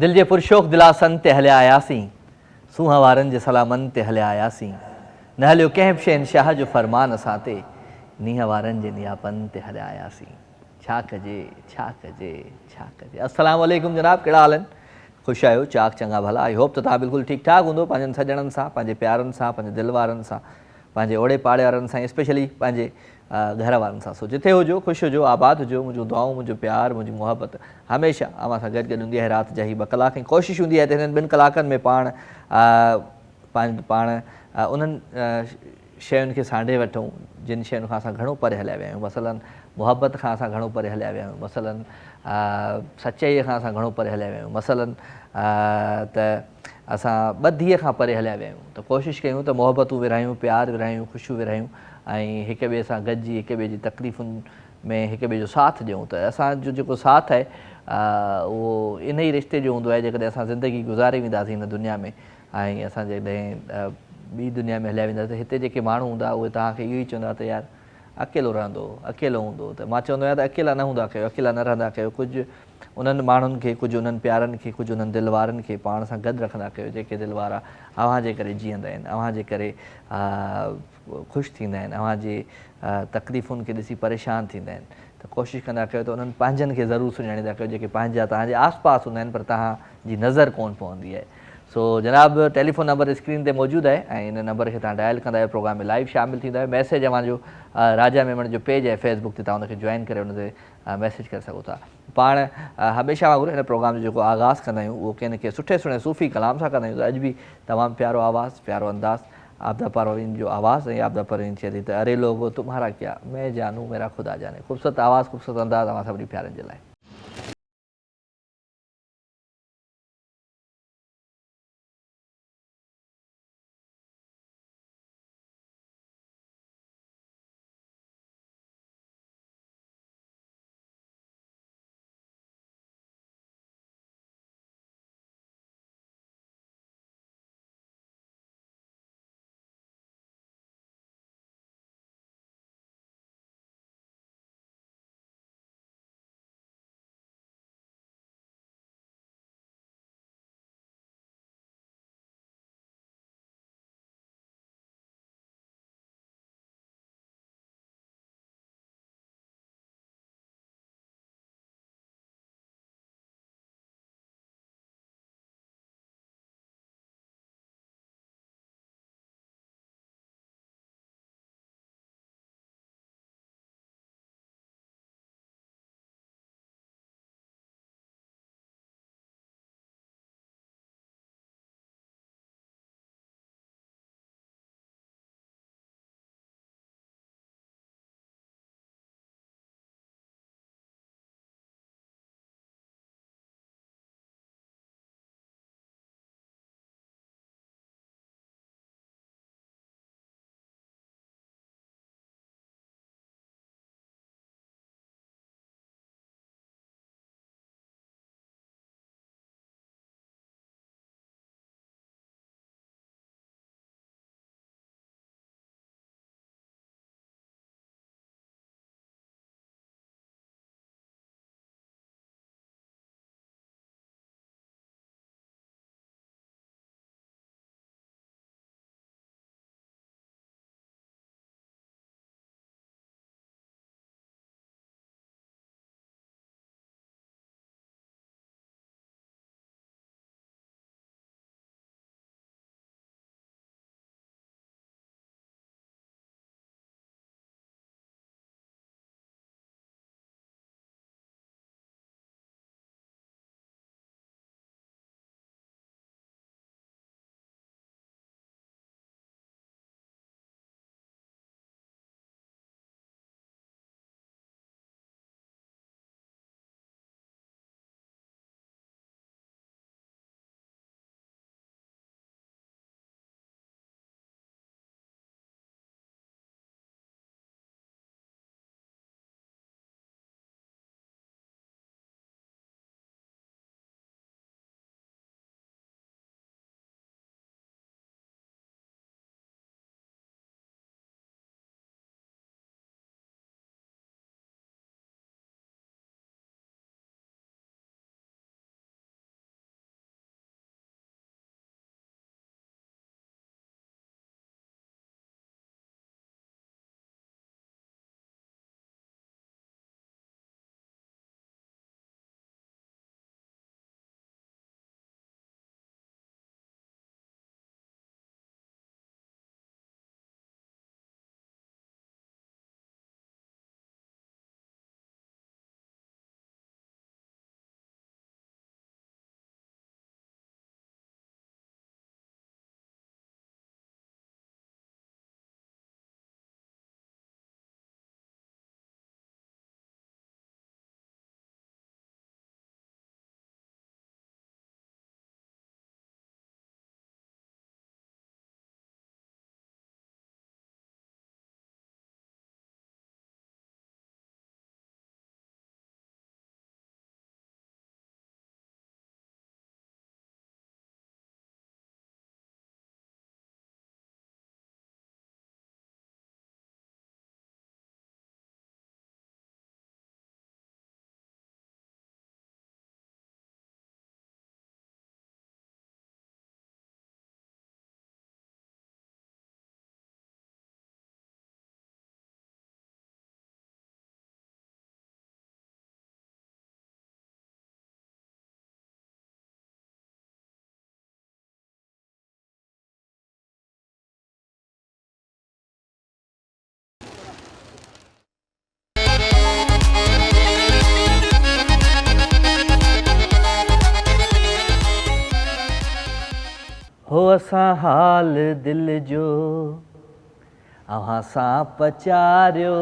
दिल जे पुरशोक दिलासन ते हलिया आयासीं, सूंहं वारनि जे सलामनि ते हलिया आयासीं। न हलियो कंहिं बि शहनशाह जो फरमान असां ते, नींहं वारनि जे नियापनि ते हलिया आयासीं। छा कजे, छा कजे, छा कजे। अस्सलाम वालेकुम जनाब, कहिड़ा हाल आहिनि? ख़ुशि आहियो, चाक चङा भला। आई होप त तव्हां बिल्कुलु ठीकु ठाक हूंदो, पंहिंजनि सॼणनि सां, पंहिंजे प्यारनि सां, पंहिंजे दिलि वारनि सां, पंहिंजे ओड़े पाड़े वारनि सां, स्पेशली पंहिंजे घर वारनि सां। सो जिथे हुजो, ख़ुशि हुजो, आबाद हुजो। मुंहिंजो दुआऊं, मुंहिंजो प्यार, मुंहिंजी मुहबत हमेशह अव्हां सां गॾु हूंदी आहे। राति जा ही 2 कलाक ऐं कोशिशि हूंदी आहे त हिननि 2 कलाकनि में पाण उन्हनि शयुनि खे सांढे वठूं जिन शयुनि खां असां घणो परे हलिया विया आहियूं। मसलन मुहबत खां असां घणो परे हलिया विया आहियूं, मसलन सचाईअ खां असां घणो परे हलिया विया आहियूं, मसलन त असां ॿधीअ खां परे हलिया विया आहियूं। त कोशिशि कयूं त मुहबतूं विरहायूं, प्यार विरहायूं, ख़ुशियूं विरहायूं ऐं हिक ॿिए सां गॾिजी हिक ॿिए जी तकलीफ़ुनि में हिक ॿिए जो साथ ॾियूं। त असांजो जेको साथ आहे उहो इन ई रिश्ते जो हूंदो आहे। जेकॾहिं असां ज़िंदगी गुज़ारे वेंदासीं हिन दुनिया में ऐं असां जॾहिं ॿी दुनिया में हलिया वेंदासीं, हिते जेके माण्हू हूंदा उहे तव्हांखे इहो ई चवंदा त यार अकेलो रहंदो, अकेलो हूंदो। त मां चवंदो आहियां त अकेला न हूंदा कयो, अकेला न रहंदा कयो। कुझु उन्हनि माण्हुनि खे, कुझु उन्हनि प्यारनि खे, कुझु उन्हनि दिलि वारनि खे पाण सां गॾु रखंदा कयो, जेके दिलि वारा अव्हां जे करे जीअंदा आहिनि, अव्हां जे करे ख़ुशि थींदा आहिनि, अव्हां जे तकलीफ़ुनि खे ॾिसी परेशान थींदा आहिनि। त कोशिशि कंदा कयो त उन्हनि पंहिंजनि खे ज़रूरु सुञाणींदा कयो, जेके पंहिंजा तव्हांजे आस पास हूंदा आहिनि पर तव्हांजी नज़र कोन पवंदी आहे। सो जनाब, टेलीफोन नंबर स्क्रीन ते मौजूदु आहे ऐं इन नंबर खे तव्हां डायल कंदा आहियो, प्रोग्राम में लाइव शामिलु थींदा आहियो। मैसेज अव्हांजो राजा मेमण जो पेज आहे फेसबुक ते, तव्हां हुनखे जॉइन करे हुन ते मैसेज करे सघो था। पाण हमेशह वांगुरु हिन प्रोग्राम जो जेको आगाज़ कंदा आहियूं उहो कंहिं न कंहिं सुठे सुठे सूफ़ी कलाम सां कंदा आहियूं। त अॼु बि तमामु प्यारो आवाज़ु, प्यारो अंदाज़, आबदा परवीन जो आवाज़ ऐं आबदा परवीन चए थी त अरे लोगो तुम्हारा क्या, मैं जानू मेरा खुदा जाने। ख़ूबसूरत आवाज़, ख़ूबसूरत अंदाज़ अव्हां सभिनी प्यारनि जे लाइ। असां हाल दिल जो अव्हां सां पचारियो,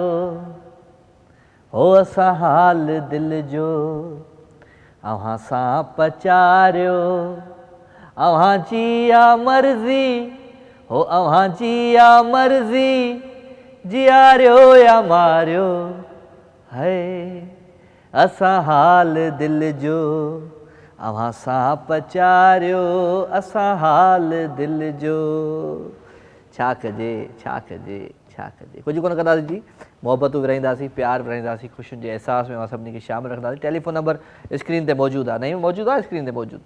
हो असां हाल दिल जो अव्हां सां पचारियो, अव्हां जी आ मर्ज़ी, हो अव्हां जी आ मर्ज़ी, जियारियो या मारियो, है असां हाल दिल जो अव्हां सां पचारियो, असां हाल दिल जो। छा कजे छा कजे छा कजे, कुझु कोन कंदासीं जी, मोहबतूं विरहाईंदासीं, प्यार विरहाईंदासीं, ख़ुशियुनि जे अहसास में असां सभिनी खे शामिलु रखंदासीं। टेलीफोन नंबर स्क्रीन ते मौजूदु आहे, नहीं मौजूदु आहे स्क्रीन ते मौजूदु,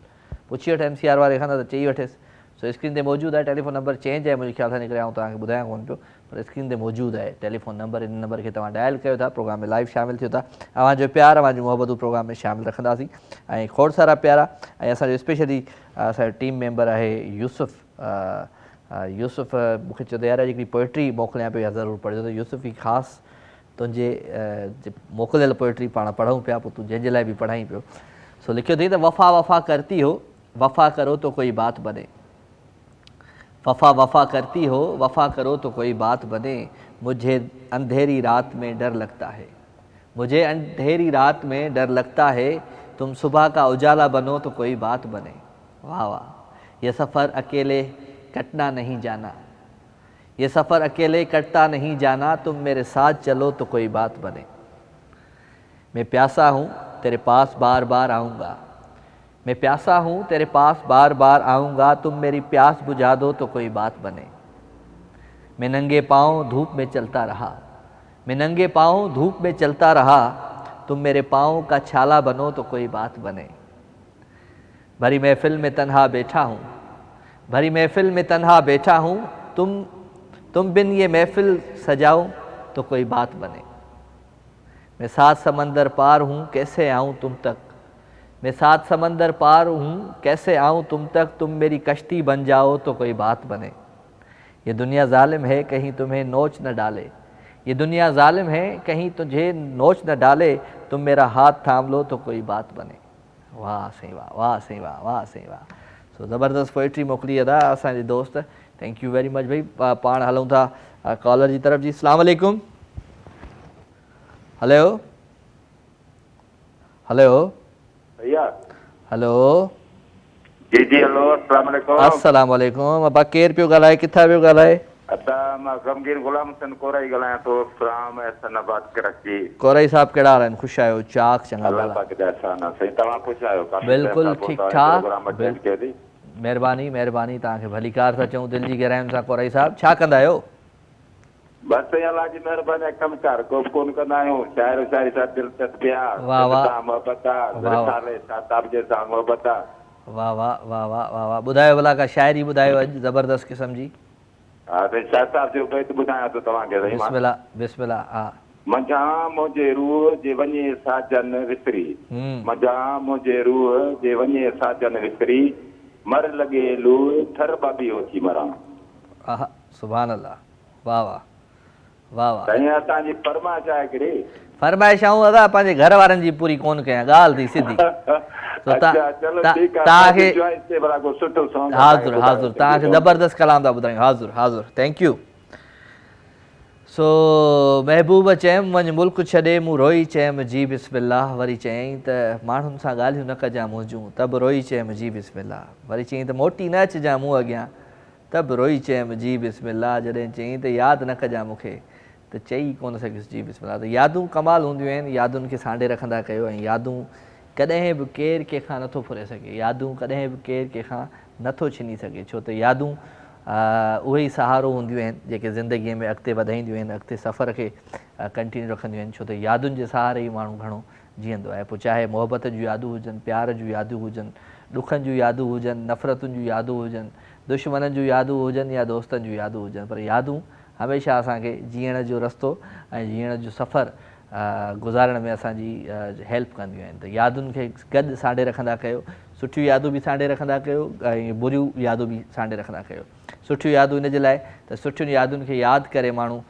पुछी वठि MCR वारे खां त चई वठेसि। सो स्क्रीन ते मौजूदु आहे, टेलीफोन नंबर चेंज आहे मुंहिंजे ख़्याल सां, निकिरे आउं तव्हांखे ॿुधायां कोन पियो, पर स्क्रीन ते मौजूदु आहे टेलीफोन नंबर। इन नंबर खे तव्हां डायल कयो था, प्रोग्राम में लाइव शामिलु थियो था, अव्हांजो प्यार अव्हांजी मोहबतूं प्रोग्राम में शामिलु रखंदासीं। ऐं खोड़ सारा प्यारा, ऐं असांजो स्पेशली असांजो टीम मेंबर आहे यूसुफ। यूसुफ मूंखे चयो त यार हिकिड़ी पोइट्री मोकिलियां पियो, या ज़रूरु पढ़िजो। त यूसुफ ई ख़ासि तुंहिंजे मोकिलियल पोइट्री पाण पढ़ूं पिया, पोइ तूं जंहिंजे लाइ बि पढ़ाई पियो। सो लिखियो अथई त वफ़ा वफ़ा करती हो, वफ़ा करो तो कोई बात बने, वफ़ा वफ़ा करती हो, वफ़ा करो तो कोई बात बने, मुझे अंधेरी रात में डर लगता है, मुझे अंधेरी रात में डर लगता है, तुम सुबह का उजाला बनो तो कोई बात बने। वाह वाह। ये सफ़र अकेले कटना नहीं जाना, ये सफ़र अकेले कटता नहीं जाना, तुम मेरे साथ चलो तो कोई बात बने। मैं प्यासा हूँ तेरे पास बार बार आऊँगा, मैं प्यासा हूँ तेरे पास बार बार आऊँगा, तुम मेरी प्यास बुझा दो तो कोई बात बने। मैं नंगे पाँव धूप में चलता रहा, मैं नंगे पाँव धूप में चलता रहा, तुम मेरे पाँव का छाला बनो तो कोई बात बने। भरी महफिल में तन्हा बैठा हूँ, भरी महफिल में तन्हा बैठा हूँ, तुम बिन ये महफिल सजाओ तो कोई बात बने। मैं 7 समंदर पार हूँ कैसे आऊँ तुम तक, मैं 7 समंदर पार हूँ कैसे आऊँ तुम तक, तुम मेरी कश्ती बन जाओ तो कोई बात बने। ये दुनिया जालिम है कहीं तुम्हें नोच न डाले, ये दुनिया जालिम है कहीं तुझे नोच न डाले, तुम मेरा हाथ थाम लो तो कोई बात बने। वाह साईं वाह, वाह साईं वाह, वाह साईं वाह। सो ज़बरदस्त पोइट्री मोकिली अदा असांजे दोस्त, थैंक यू वेरी मच भाई। पाण हलूं था कॉलर जी तरफ़ जी। अस्सलाम वालेकुम। हेलो हेलो भैया। हेलो जी जी हेलो, अस्सलाम वालेकुम। अस्सलाम वालेकुम। अबा केरु पियो ॻाल्हाए, किथां पियो ॻाल्हाए? अदा मां गमगीर गुलाम हसन कोराई ॻाल्हायां थो, फ्राम एहसनाबाद कराची। कोराई साहब कहिड़ा हाल आहिनि? ख़ुशि आहियो? चाक चङा अल्लाह भला? पाक जा एहसान आहे साईं, तव्हां ख़ुशि आहियो? बिल्कुलु ठीकु ठाक, अटेंड कयो थी। महिरबानी महिरबानी, तव्हांखे भली कार था चऊं दिलि जी गहराइयुनि सां। कोराई साहब छा कंदा आहियो? बसि अल्लाह जी महिरबानी, कमकार को कोन कंदा आहियूं, शाइर व शाइरी सां दिलचस्पी आहे, वाह वाह, मोहबत आहे, वाह वाह, रिसाले शाताब जे सां मोहबत आहे। वाह वाह वाह वाह वाह वाह। ॿुधायो भला का शाइरी ॿुधायो अॼु ज़बरदस्त क़िस्म जी। हा साईं, शाताब जो बैत ॿुधायां थो तव्हांखे साईं। बिस्मिल्लाह बिस्मिल्लाह। हा। मंझां मुंहिंजे रूह जे वञे साजन विसरी, मंझां मुंहिंजे रूह जे वञे साजन विसरी, मर लॻे लूह थर बाबियो थी मरां। आहा सुभान अल्लाह, वाह वाह वाह वाह। साईं असांजी फरमाइश आहे हिकिड़ी। फरमाइशाऊं दादा पंहिंजे घर वारनि जी पूरी कोन कयां, ॻाल्हि थी सिधी। अच्छा चलो ठीकु आहे, तव्हांखे चॉइस ते भला को सुठो सॉन्ग हाज़ुर हाज़ुर, तव्हांखे ज़बरदस्त कलाम था ॿुधायूं। हाज़ुर हाज़ुर, थैंक यू। सो महबूब चयमि वञ मुल्क छॾे, मूं रोई चयमि जी बिस्मिल्लाह, वरी चयईं त माण्हुनि सां ॻाल्हियूं न कजां मुंहिंजूं, त बि रोई चयमि जी बिस्मिल्लाह, वरी चयईं त मोटी न अचिजां मूं अॻियां, त बि रोई चयमि जी बिस्मिल्लाह, जॾहिं चयईं त यादि न कजां मूंखे, त चई कोन सघियुसि जी बिस्मिल्लाह। त यादूं कमाल हूंदियूं आहिनि, यादुनि खे सांढे रखंदा कयो, ऐं यादूं कॾहिं बि केरु कंहिंखां नथो फुरे सघे, यादूं कॾहिं बि केरु कंहिंखां नथो छिनी सघे, छो त यादूं उहे ई सहारो हूंदियूं आहिनि जेके ज़िंदगीअ में अॻिते वधाईंदियूं आहिनि, अॻिते सफ़र खे कंटिन्यू रखंदियूं आहिनि, छो त यादुनि जे सहारे ई माण्हू घणो जीअंदो आहे। पोइ चाहे मोहबत जूं यादूं हुजनि, प्यार जूं यादूं हुजनि, ॾुखनि जूं यादूं हुजनि, नफ़रतुनि जूं यादूं हुजनि, दुश्मननि जूं यादूं हुजनि या दोस्तनि जूं यादूं हुजनि, पर यादूं हमेशह असांखे जीअण जो रस्तो ऐं जीअण जो सफ़र गुज़ारण में असांजी हेल्प कंदियूं आहिनि। त यादुनि खे गॾु सांढे रखंदा कयो, सुठियूं यादूं बि सांढे रखंदा कयो ऐं बुरियूं यादूं बि सांढे रखंदा कयो। सुठियूं यादूं इन जे लाइ त सुठियुनि यादुनि खे यादि करे माण्हू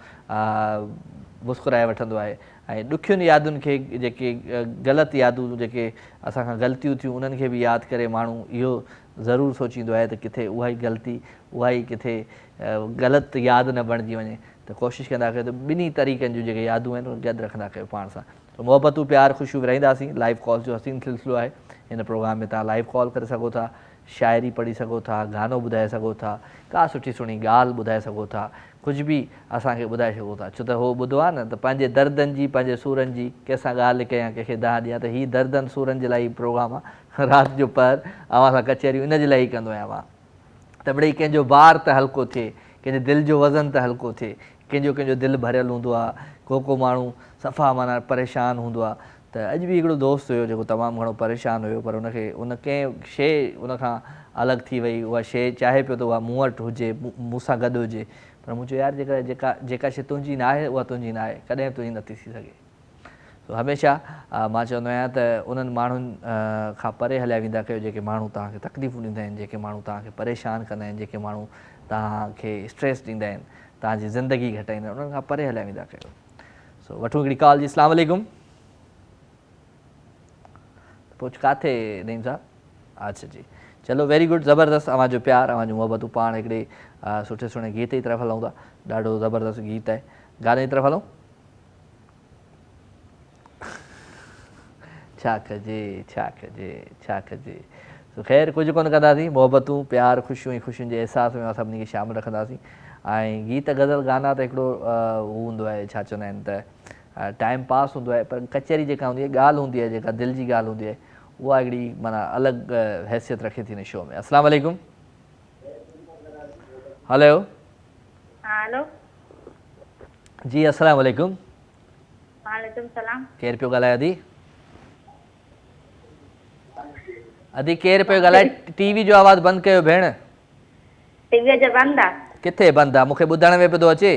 मुस्कुराए वठंदो आहे, ऐं ॾुखियुनि यादुनि खे जेके ग़लति यादूं जेके असांखां ग़लतियूं थियूं उन्हनि खे बि यादि करे माण्हू इहो ज़रूरु सोचींदो आहे त किथे उहा ई ग़लती, उहा ई किथे ग़लति यादि न बणिजी वञे, त कोशिशि कंदा कयो त ॿिन्ही तरीक़नि जूं जेके यादूं आहिनि उहे गॾु रखंदा कयो पाण सां। त मुहबतूं प्यार ख़ुशियूं विराईंदासीं। लाइव कॉल जो हसीन सिलसिलो आहे। हिन प्रोग्राम में तव्हां लाइव कॉल करे सघो था, शाइरी पढ़ी सघो था, गानो ॿुधाए सघो था, का सुठी सुहिणी ॻाल्हि ॿुधाए सघो था, कुझु बि असांखे ॿुधाए सघो था। छो त उहो ॿुधो आहे न त पंहिंजे दर्दनि जी, पंहिंजे सूरनि जी कंहिंसां ॻाल्हि कयां, कंहिंखे दाह ॾियां, त हीअ दर्दनि सूरनि जे लाइ प्रोग्राम आहे। राति जो पहर अवां सां कचहरियूं इन जे लाइ ई कंदो आहियां मां, त मिड़ई कंहिंजो बार त हल्को थिए, कंहिंजे दिलि जो वज़न त हल्को थिए। कंहिंजो दिलि भरियलु हूंदो आहे, को माण्हू सफ़ा माना परेशान हूंदो आहे। त अॼु बि हिकिड़ो दोस्त हुयो जेको तमामु घणो परेशान हुयो, पर उनखे उन कंहिं शइ उनखां अलॻि थी वई। उहा शइ चाहे पियो त उहा मूं वटि हुजे, मूंसां गॾु हुजे, पर मूं चयो यार जेका शइ तुंहिंजी न आहे उहा तुंहिंजी न आहे, कॾहिं तुंहिंजी नथी थी सघे। हमेशह मां चवंदो आहियां त उन्हनि माण्हुनि खां परे हलिया वेंदा कयो जेके माण्हू तव्हांखे तकलीफ़ूं ॾींदा आहिनि, जेके माण्हू तव्हांखे परेशान कंदा आहिनि, जेके माण्हू तव्हांखे स्ट्रेस ॾींदा आहिनि, तव्हांजी ज़िंदगी घटाईंदा आहिनि, उन्हनि खां परे हलिया वेंदा कयो। सो वठूं हिकिड़ी कॉल जी। अस्सलाम वालेकुम। पोइ किथे नईम साहब? अच्छा जी, चलो वेरी गुड, ज़बरदस्त। अवांजो प्यार, अवांजूं मुहबतूं। पाण हिकिड़े सुठे सुहिणे गीत जी तरफ़ हलूं था। ॾाढो ज़बरदस्त गीत आहे, गाने जी तरफ़ हलूं। छा कजे, छा कजे, छा कजे। सो ख़ैर कुझु कोन कंदासीं, मुहबतूं प्यार ख़ुशियूं ऐं ख़ुशियुनि जे अहसास में सभिनी खे शामिलु रखंदासीं। ऐं गीत गज़ल गाना त हिकिड़ो हू हूंदो आहे, छा चवंदा आहिनि त टाइम पास हूंदो आहे, पर कचहरी जेका हूंदी आहे, ॻाल्हि हूंदी आहे, जेका दिलि जी ॻाल्हि हूंदी आहे, उहा हिकिड़ी माना अलॻि हैसियत रखे थी हिन शो में। अस्सलाम वालेकुम। हेलो हेलो जी, अस्सलाम वालेकुम। वालेकुम सलाम। केरु पियो ॻाल्हाए अदी? अदी केरु पियो ॻाल्हाए? टीवी जो आवाज़ु बंदि कयो भेण। टीवी जो बंदि आहे? किथे बंदि आहे? मूंखे ॿुधण में पियो थो अचे।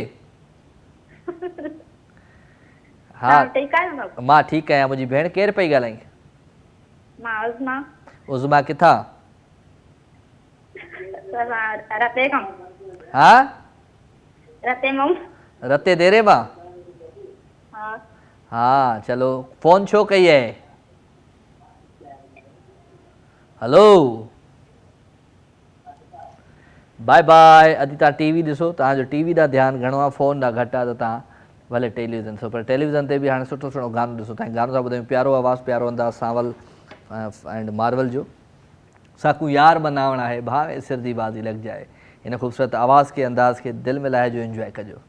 हा ठीकु आहियो? मां ठीकु आहियां। मुंहिंजी भेण केरु पई ॻाल्हाई? मां उज़मा। उज़मा किथां? रते खां। हा रते मां। रते देरे मां? हा चलो, फ़ोन छो कई आहे? हलो बाय बाय। अॼु तव्हां टीवी ॾिसो, तव्हांजो टीवी ॾांहुं ध्यानु घणो आहे, फ़ोन ॾांहुं घटि आहे, त तव्हां भले टेलीविज़न ॾिसो, पर टेलीविज़न ते बि हाणे सुठो सुहिणो गानो ॾिसो। तव्हांखे गानो था ॿुधायूं, प्यारो आवाज़ु, प्यारो अंदाज़, सांवल एंड मार्वल जो। साकू यार बनावण आहे, भावे सिर जी बाज़ी लॻ जाए। हिन ख़ूबसूरत आवाज़ खे, अंदाज़ खे दिलि में लाहिजो, इंजॉय कजो।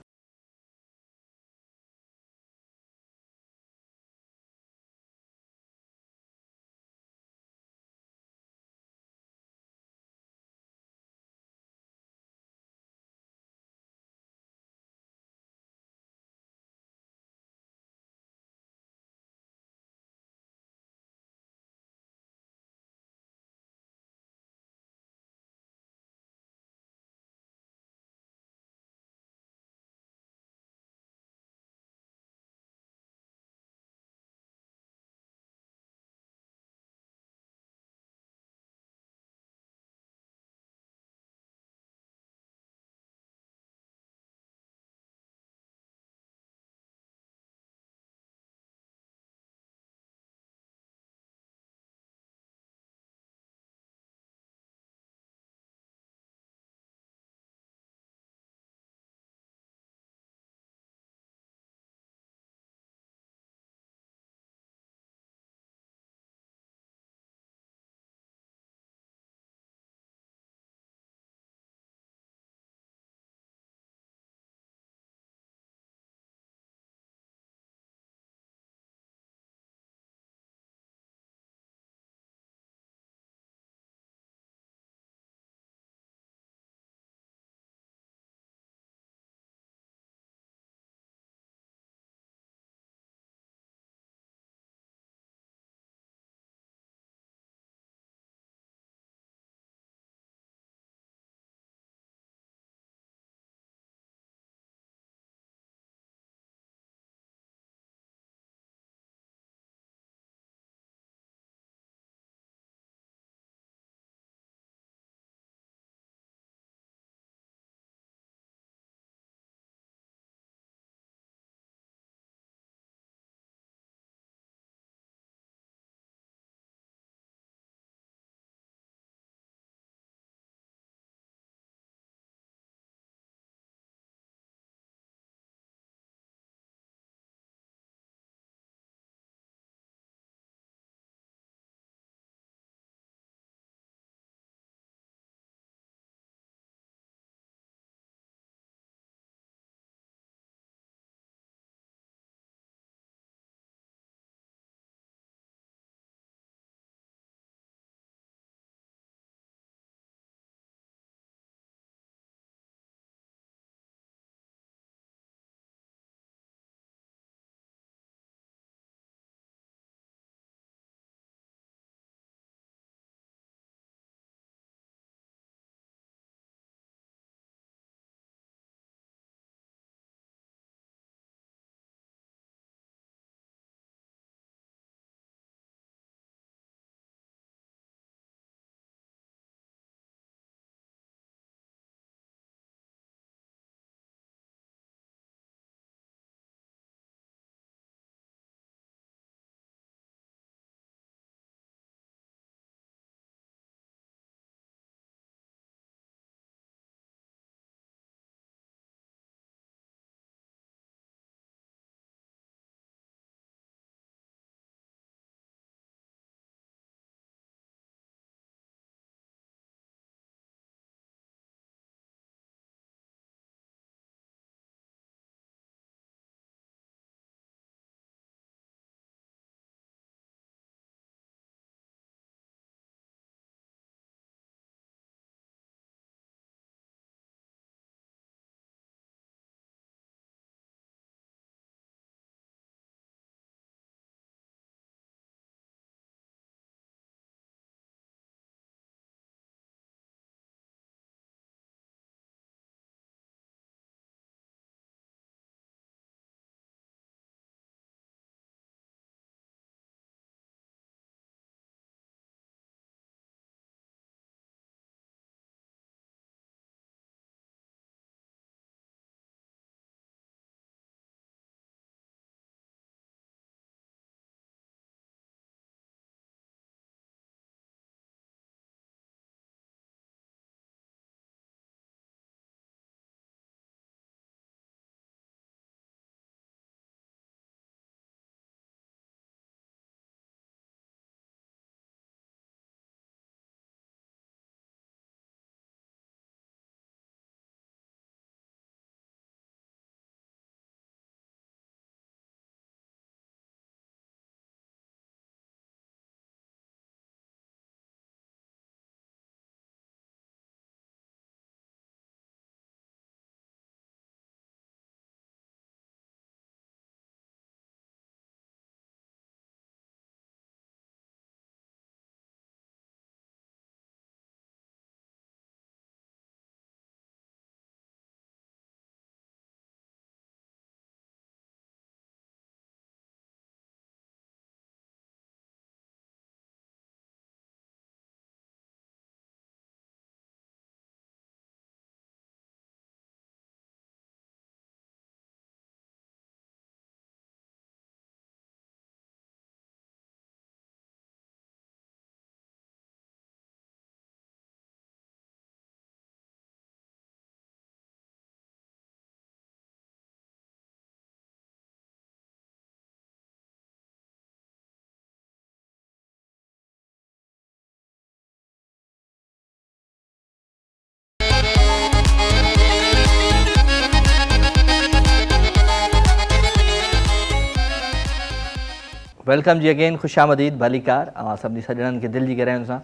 वेलकम जी अगेन, ख़ुशि आमदीद भलीकार। अवां सभिनी सॼणनि खे दिलि जी गहराइयुनि सां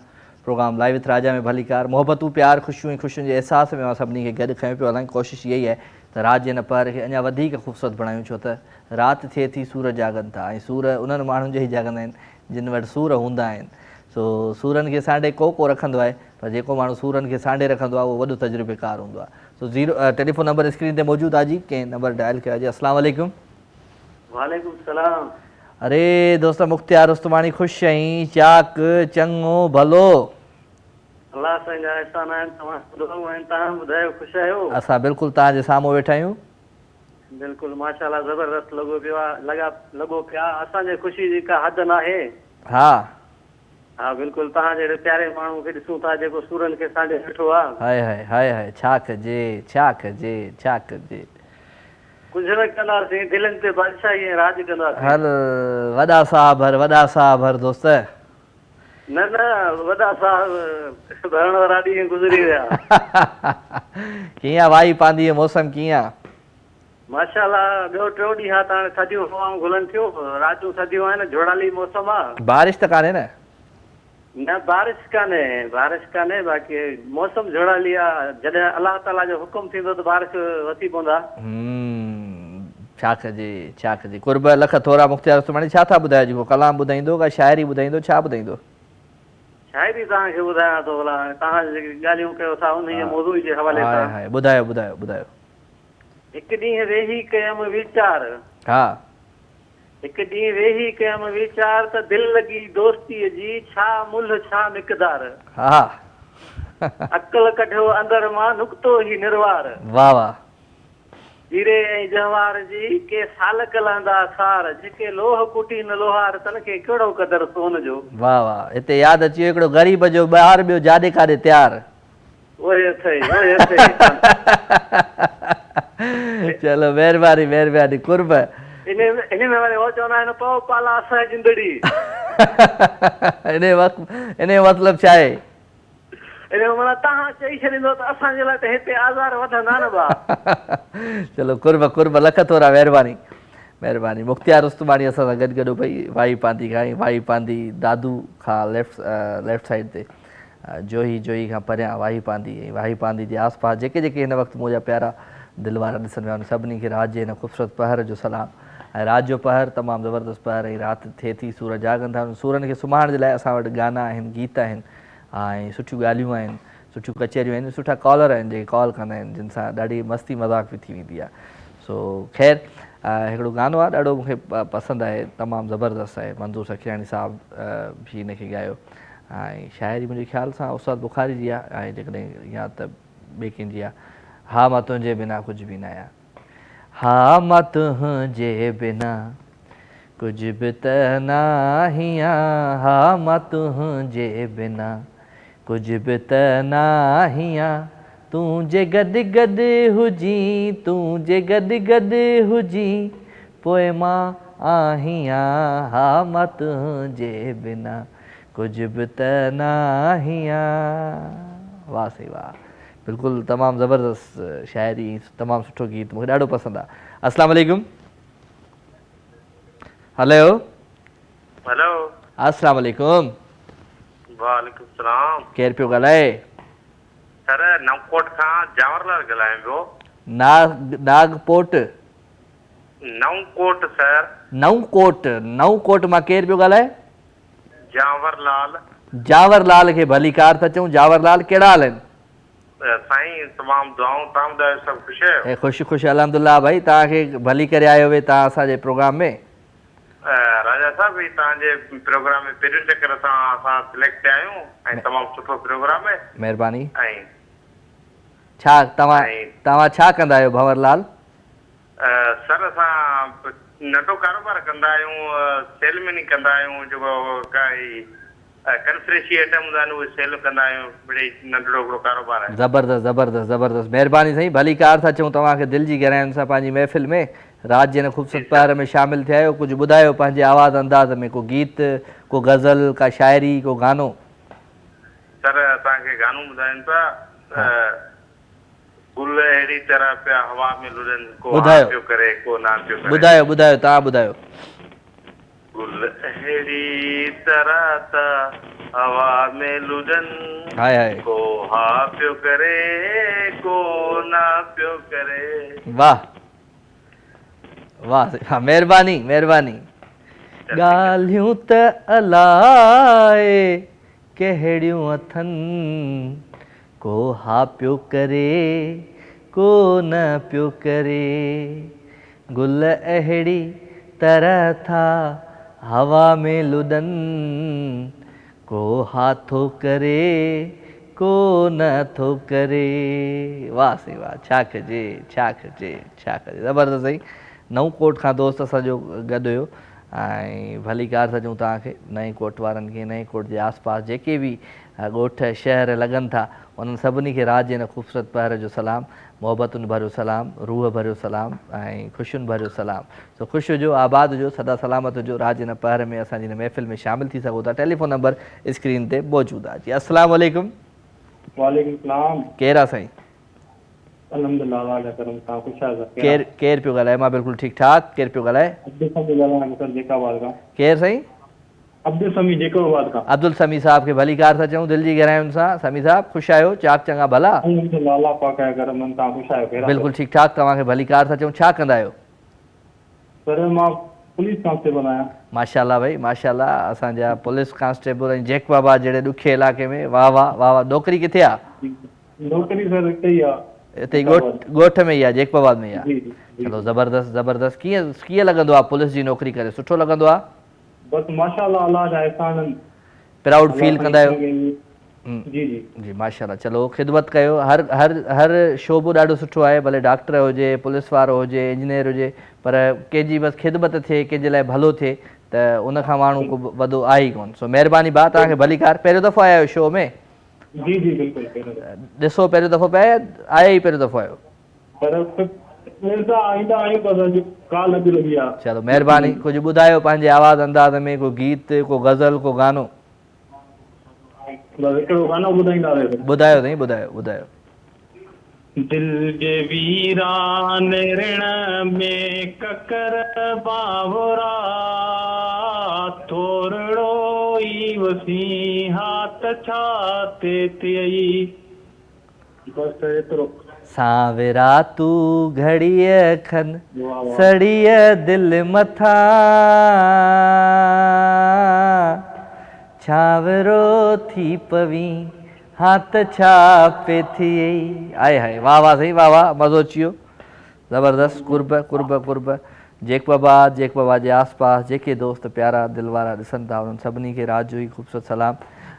प्रोग्राम लाइव विथ राजा में भलीकार। मोहबतूं प्यार ख़ुशियूं ऐं ख़ुशियुनि जे अहसास में अवां सभिनी खे गॾु खयो पियो हलायूं। कोशिशि इहा ई आहे त राति जे हिन पहर खे अञा वधीक ख़ूबसूरत बणायूं, छो त राति थिए थी सूर जाॻनि था ऐं सूर उन्हनि माण्हुनि जा ई जाॻंदा आहिनि जिन वटि सूर हूंदा आहिनि। सो सूरनि खे सांडे को रखंदो आहे, पर जेको माण्हू सूरनि खे सांडे रखंदो आहे उहो वॾो तजुर्बेकार हूंदो आहे। सो टेलीफोन नंबर स्क्रीन ते मौजूदु आहे जी, कंहिं नंबर डायल कयो जी। अस्सलाम वालेकुम। वालेकुम सलाम। अरे दोस्त मुख्तियार उस्तमानी, ख़ुशि आहीं? चाक चङो भलो? अल्लाह जा एहसान आहिनि, तव्हां ॿुधायो ख़ुशि आहियो? असां बिल्कुलु तव्हांजे साम्हूं वेठा आहियूं। बिल्कुलु माशाअल्लाह, ज़बरदस्त लॻो पिया। असांजे ख़ुशी जी का हद न आहे। हा हा बिल्कुलु, तव्हां जहिड़े प्यारे माण्हू खे ॾिसूं था जेको सूरनि खे सांडे वेठो आहे। हाय हाय हाय हाय, छा कजे। कुझु न कंदासीं, दिलनि ते बादशाही ऐं राज कंदासीं। हल वॾा साहब हर दोस्त। न वॾा साहब भरण वारा ॾींहं गुज़री विया। कीअं वाई पांदी मौसम कीअं? माशाअल्लाह, ॿियो टियों ॾींहुं आहे त हाणे थधियूं हवाऊं घुलनि थियूं, रातियूं थधियूं आहिनि, जोड़ाली मौसम आहे। बारिश त कान्हे न? न बारिश कान्हे, बाक़ी मौसम जोड़ाली आहे। जॾहिं अलाह ताला जो हुकुम थींदो त बारिश वसी पवंदा। छा कजे कुर्ब लख थोरा। मुख्तियार उस्तमानी छा था ॿुधायो? जेको कलाम ॿुधाईंदो का शाइरी ॿुधाईंदो, छा ॿुधाईंदो? शाइरी तव्हांखे ॿुधायां थो, भला तव्हां जेकी ॻाल्हियूं कयो था उन मौज़ूअ जे हवाले सां। ॿुधायो। हिकु ॾींहुं वेही कयमि वीचार। हा। हिकु ॾींहुं वेही कयमि वीचार त दिलि लॻी दोस्तीअ जी, छा मुल्ह छा मिक़दार। हा। अक़ल कढियो अंदर मां नुक़्तो ई निर्वार। वाह। हीरे ऐं जवाहर जी के साल कलंदा सार, जेके लोह कुटी न लोहार, तन खे कहिड़ो क़दर सोन जो। वाह। हिते यादि अची वियो हिकिड़ो ग़रीब जो ॿार ॿियो जाॾे काॾे तयार। चलो महिरबानी कुर्ब। इन में वरी हो चवंदा आहिनि पओ पाला असांजी जिंदड़ी। इन मतिलब छा आहे? तव्हां चई छॾींदो त असांजे लाइ त हिते आज़ार वधंदा न बा। चलो कुर्ब लख थोरा, महिरबानी। मुख्तियार उस्तमानी असां सां गॾु भई वाई पांदी खां वाई पांदी दादू खां लेफ्ट साइड ते, जोही खां परियां वाही पांदी जे आसपास जेके हिन वक़्तु मुंहिंजा प्यारा दिलि वारा ॾिसण विया सभिनी खे राति जे हिन ख़ूबसूरत पहर जो सलाम। ऐं राति जो पहर तमामु ज़बरदस्त पहर, ऐं राति थिए थी सूर जाॻनि था। सूरनि खे सुम्हाइण जे लाइ असां वटि गाना आहिनि, गीत आहिनि ऐं सुठियूं ॻाल्हियूं आहिनि, सुठियूं कचहरियूं आहिनि, सुठा कॉलर आहिनि जेके कॉल कंदा आहिनि, जिन सां ॾाढी मस्ती मज़ाक बि थी वेंदी आहे। सो ख़ैर, हिकिड़ो गानो आहे ॾाढो मूंखे पसंदि आहे, तमामु ज़बरदस्त आहे, मंज़ूर सखियाणी साहिबु बि हिनखे ॻायो। ऐं शाइरी मुंहिंजे ख़्याल सां उस्ताद बुखारी जी आहे, ऐं जेकॾहिं या त ॿिए कंहिंजी आहे। हा मां तुंहिंजे बिना कुझु बि न आहियां, हा मां तुंहिंजे बिना कुझु बि त न आहियां, हा मां तुंहिंजे बिना कुझु बि त न आहियां, तूं जे गॾु हुजी पोइ मां आहियां, हा मां तुंहिंजे बिना कुझु बि त न आहियां। वाह साईं वाह, बिल्कुलु तमामु ज़बरदस्त शाइरी, तमामु सुठो गीत, मूंखे ॾाढो पसंदि आहे। अस्सलाम वालेकुम। हेलो। अस्सलाम वालेकुम। वालेकुम सलाम। केरु पियो ॻाल्हाए? सर नवकोट खां जावरलाल ॻाल्हायां पियो। नागपोट? नवकोट सर। नवकोट मां केरु पियो ॻाल्हाए? जावरलाल खे भलीकार था चऊं। जावरलाल कहिड़ा हाल आहिनि? साईं तमामु दुआऊं, तव्हां ॿुधायो सभु ख़ुशि आहियो? ख़ुशि अल्हम्दुलिल्लाह भाई, तव्हांखे भली करे आयो वे तव्हां असांजे प्रोग्राम में। राजा साहब ही तव्हांजे प्रोग्राम में पहिरियों चकर असां सिलेक्ट थिया आहियूं ऐं तमामु सुठो प्रोग्राम आहे। महिरबानी। ऐं छा तव्हां छा कंदा आहियो भंवरलाल? सर असां नंढो कारोबार कंदा आहियूं, सेलमैनी कंदा आहियूं, जेको काई कंफ्रेंसी आइटम हूंदा आहिनि उहे सेल कंदा आहियूं, मिड़ेई नंढड़ो हिकिड़ो कारोबार आहे। ज़बरदस्त। महिरबानी साईं, भलीकार था चऊं तव्हांखे दिलि जी गहराइयुनि सां पंहिंजी महफ़िल में, राति जे हिन ख़ूबसूरत पहर में शामिलु थिया आहियो। कुझु ॿुधायो पंहिंजे आवाज़ अंदाज़ में, को गीत, को गज़ल, का शाइरी, को गानो? सर असांखे गानो ॿुधाइनि था, गुल अहिड़ी तरह पिया हवा में लुड़नि, को पियो करे को ना पियो करे। ॿुधायो तव्हां ॿुधायो। गुल अहिड़ी तरह त हवा में लुडन हाय हाय को हा पियो करे को ना पियो करे। वाह वाह हाँ महिरबानी महिरबानी। ॻाल्हियूं त अलाए कहिड़ियूं अथनि को हा पियो करे को न पियो करे गुल अहिड़ी तरह था हवा में लुडन को हा थो करे को न थो करे। वाह साईं वाह छा कजे छा कजे छा कजे ज़बरदस्त साईं। नऊं कोट खां दोस्त असांजो गॾु हुयो ऐं भली कार सां चऊं तव्हांखे नएं कोट वारनि खे नएं कोट जे आसपास जेके बि ॻोठ शहर लॻनि था उन्हनि सभिनी खे रात जे हिन ख़ूबसूरत पहर जो सलाम मोहबतुनि भरियो सलाम रूह भरियो सलाम ऐं ख़ुशियुनि भरियो सलाम। सो ख़ुशि हुजो आबाद हुजो सदा सलामत हुजो रात जे हिन पहर में असांजी हिन महफ़िल में शामिल थी सघो था। टेलीफोन नंबर स्क्रीन ते मौजूदु आहे। जी अस्सलाम वालेकुम। वालेकुम सलाम। केरु आहे साईं? अल्हम्दुलिल्लाह अल्लाह जा करम सां ख़ुश आहियो। केरु पियो ॻाल्हाए? मां बिल्कुलु ठीकु ठाक। केरु पियो ॻाल्हाए? अब्दुल समी ॻाल्हायां सर जेकाबाद खां। केरु साईं? अब्दुल समी जेकाबाद खां। अब्दुल समी साहब खे भली कार सां चऊं दिलि जी गहराइयुनि सां। समी साहब ख़ुशि आहियो? चाक चङा भला? अल्हम्दुलिल्लाह अल्लाह पाक जा करम सां ख़ुश आहियो। बिल्कुलु ठीकु ठाक। तव्हांखे भली कार सां चऊं छा कंदा आहियो? सर मां पुलिस कांस्टेबल आहियां। माशाल्लाह भाई माशाल्लाह असांजा पुलिस कांस्टेबल ऐं जेक बाबा जहिड़े ॾुखे इलाइक़े में वाह वाह वाह वाह। नौकिरी किथे आहे? नौकिरी सर हिते ई आहे। हिते ई ॻोठ में ई आहे जेकबाबाद में ई आहे। चलो ज़बरदस्त ज़बरदस्त। कीअं लॻंदो आहे पुलिस जी नौकिरी करे? सुठो लॻंदो आहे? बस माशाल्लाह अल्लाह जा एहसान। प्राउड फील कंदा आहियो? जी जी जी माशाल्लाह। चलो ख़िदमत कयो। हर हर हर शोबो ॾाढो सुठो आहे भले डॉक्टर हुजे पुलिस वारो हुजे इंजीनियर हुजे पर कंहिंजी बसि ख़िदमत थिए कंहिंजे लाइ भलो थिए त उनखां माण्हू को वॾो आहे ई कोन। सो महिरबानी भाउ तव्हांखे भली कार। पहिरियों दफ़ो आया आहियो शो में? जी जी बिल्कुलु। ॾिसो पहिरियों दफ़ो पिया आया ई पहिरियों दफ़ो आहियो? चलो महिरबानी। कुझु ॿुधायो पंहिंजे आवाज़ अंदाज़ में को गीत को गज़ल को गानो? ॿुधायो साईं ॿुधायो ॿुधायो। दिल जे वीरान ऋण में ककर बावरा थोरड़ो ई वसी हाथ छाते थई। बस एतिरो। सांवरा तू घड़ीअ खन सड़ीअ दिल मथा छावरो थी पवी हाथ छापे थी। आए हाय वाह वाह साईं वाह वाह मज़ो अची वियो ज़बरदस्त। कुर्ब कुर्ब कुर्ब जेकबाबा जे आसपास जेके दोस्त प्यारा दिलि वारा ॾिसनि था उन्हनि सभिनी खे राति जो ई ख़ूबसूरत सलाम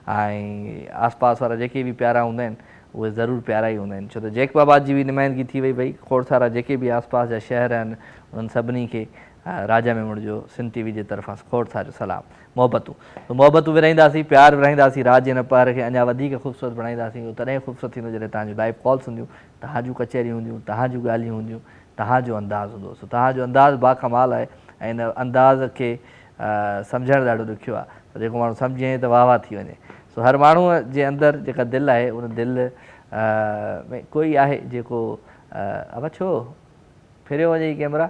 ऐं आसपास वारा जेके बि प्यारा हूंदा आहिनि उहे ज़रूरु प्यारा ई हूंदा आहिनि छो त जेकबाबा जी बि नुमाइंदगी थी वई भई खोड़सारा जेके बि आसपास जा शहर आहिनि उन्हनि सभिनी खे राजा मेमण जो सिंध टीवी जे तरफ़ां खोड़सार जो सलाम मोहबतूं विरहाईंदासीं प्यार विरहाईंदासीं रात जे हिन पहर खे अञा वधीक ख़ूबसूरत बणाईंदासीं उहो तॾहिं ख़ूबसूरत थींदो जॾहिं तव्हांजूं लाइव कॉल्स हूंदियूं तव्हांजूं कचहरियूं हूंदियूं तव्हांजूं ॻाल्हियूं हूंदियूं तव्हांजो अंदाज़ हूंदो सो तव्हांजो अंदाज़ बाकमाल आहे ऐं हिन अंदाज़ खे सम्झणु ॾाढो ॾुखियो आहे त जेको माण्हू सम्झे त वाह वाह थी वञे सो हर माण्हूअ जे अंदरि जेका दिलि आहे उन दिलि में कोई आहे जेको अब छो फिरियो वञे ई कैमरा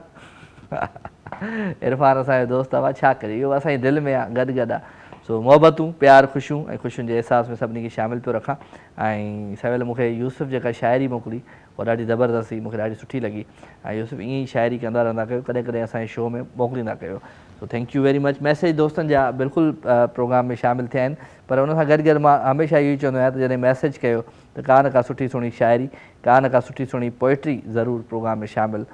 इरफान असांजो दोस्त आहे छा करे इहो असांजी दिलि में आहे गॾु गॾु आहे सो मोहबतूं प्यार ख़ुशियूं ऐं ख़ुशियुनि जे अहसास में सभिनी खे शामिलु पियो रखां ऐं सवेल मूंखे यूसुफ जेका शाइरी मोकिली उहा ॾाढी ज़बरदस्त हुई मूंखे ॾाढी सुठी लॻी ऐं यूसुफ ईअं ई शाइरी कंदा रहंदा कयो कॾहिं कॾहिं असांजे शो में मोकिलींदा कयो सो thank you very much message दोस्तनि जा बिल्कुलु प्रोग्राम में शामिलु थिया आहिनि पर उन सां गॾु गॾु मां हमेशह इहो ई चवंदो आहियां त जॾहिं मैसेज कयो त का न का सुठी सुहिणी शाइरी का न का सुठी सुहिणी पोइट्री ज़रूरु प्रोग्राम में शामिलु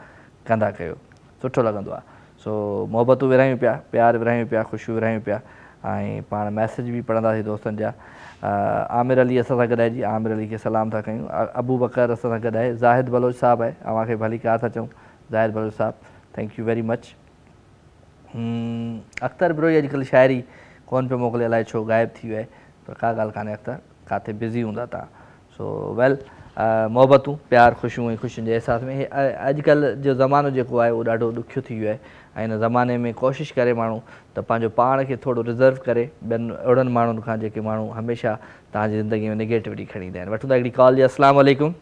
कंदा कयो सुठो लॻंदो आहे सो मोहबतूं विरहायूं पिया प्यार विरहायूं पिया ख़ुशियूं विरहायूं पिया ऐं पाण मैसेज बि पढ़ंदासीं दोस्तनि जा आमिर अली असां सां गॾु आहे जी आमिर अली खे सलाम था कयूं अबू बकर असां सां गॾु आहे ज़ाहिद बलोच साहब आहे अव्हांखे भली कार था चऊं ज़ाहिद बलोच साहब thank you very much Akhtar Brohi अॼुकल्ह शाइरी कोन पियो मोकिले अलाए छो ग़ाइबु थी वियो आहे पर का ॻाल्हि कान्हे अख़्तर किथे बिज़ी हूंदा तव्हां सो वेल मोहबतूं प्यार ख़ुशियूं ऐं ख़ुशियुनि जे अहसास में अॼुकल्ह जो ज़मानो जेको आहे उहो ॾाढो ॾुखियो थी वियो आहे ऐं हिन ज़माने में कोशिशि करे माण्हू त पंहिंजो पाण खे थोरो रिज़र्व करे ॿियनि अहिड़नि माण्हुनि खां जेके माण्हू हमेशह तव्हांजी ज़िंदगी में नेगेटिविटी खणी ईंदा आहिनि वठूं था हिकिड़ी कॉल जी अस्सलाम वालेकुम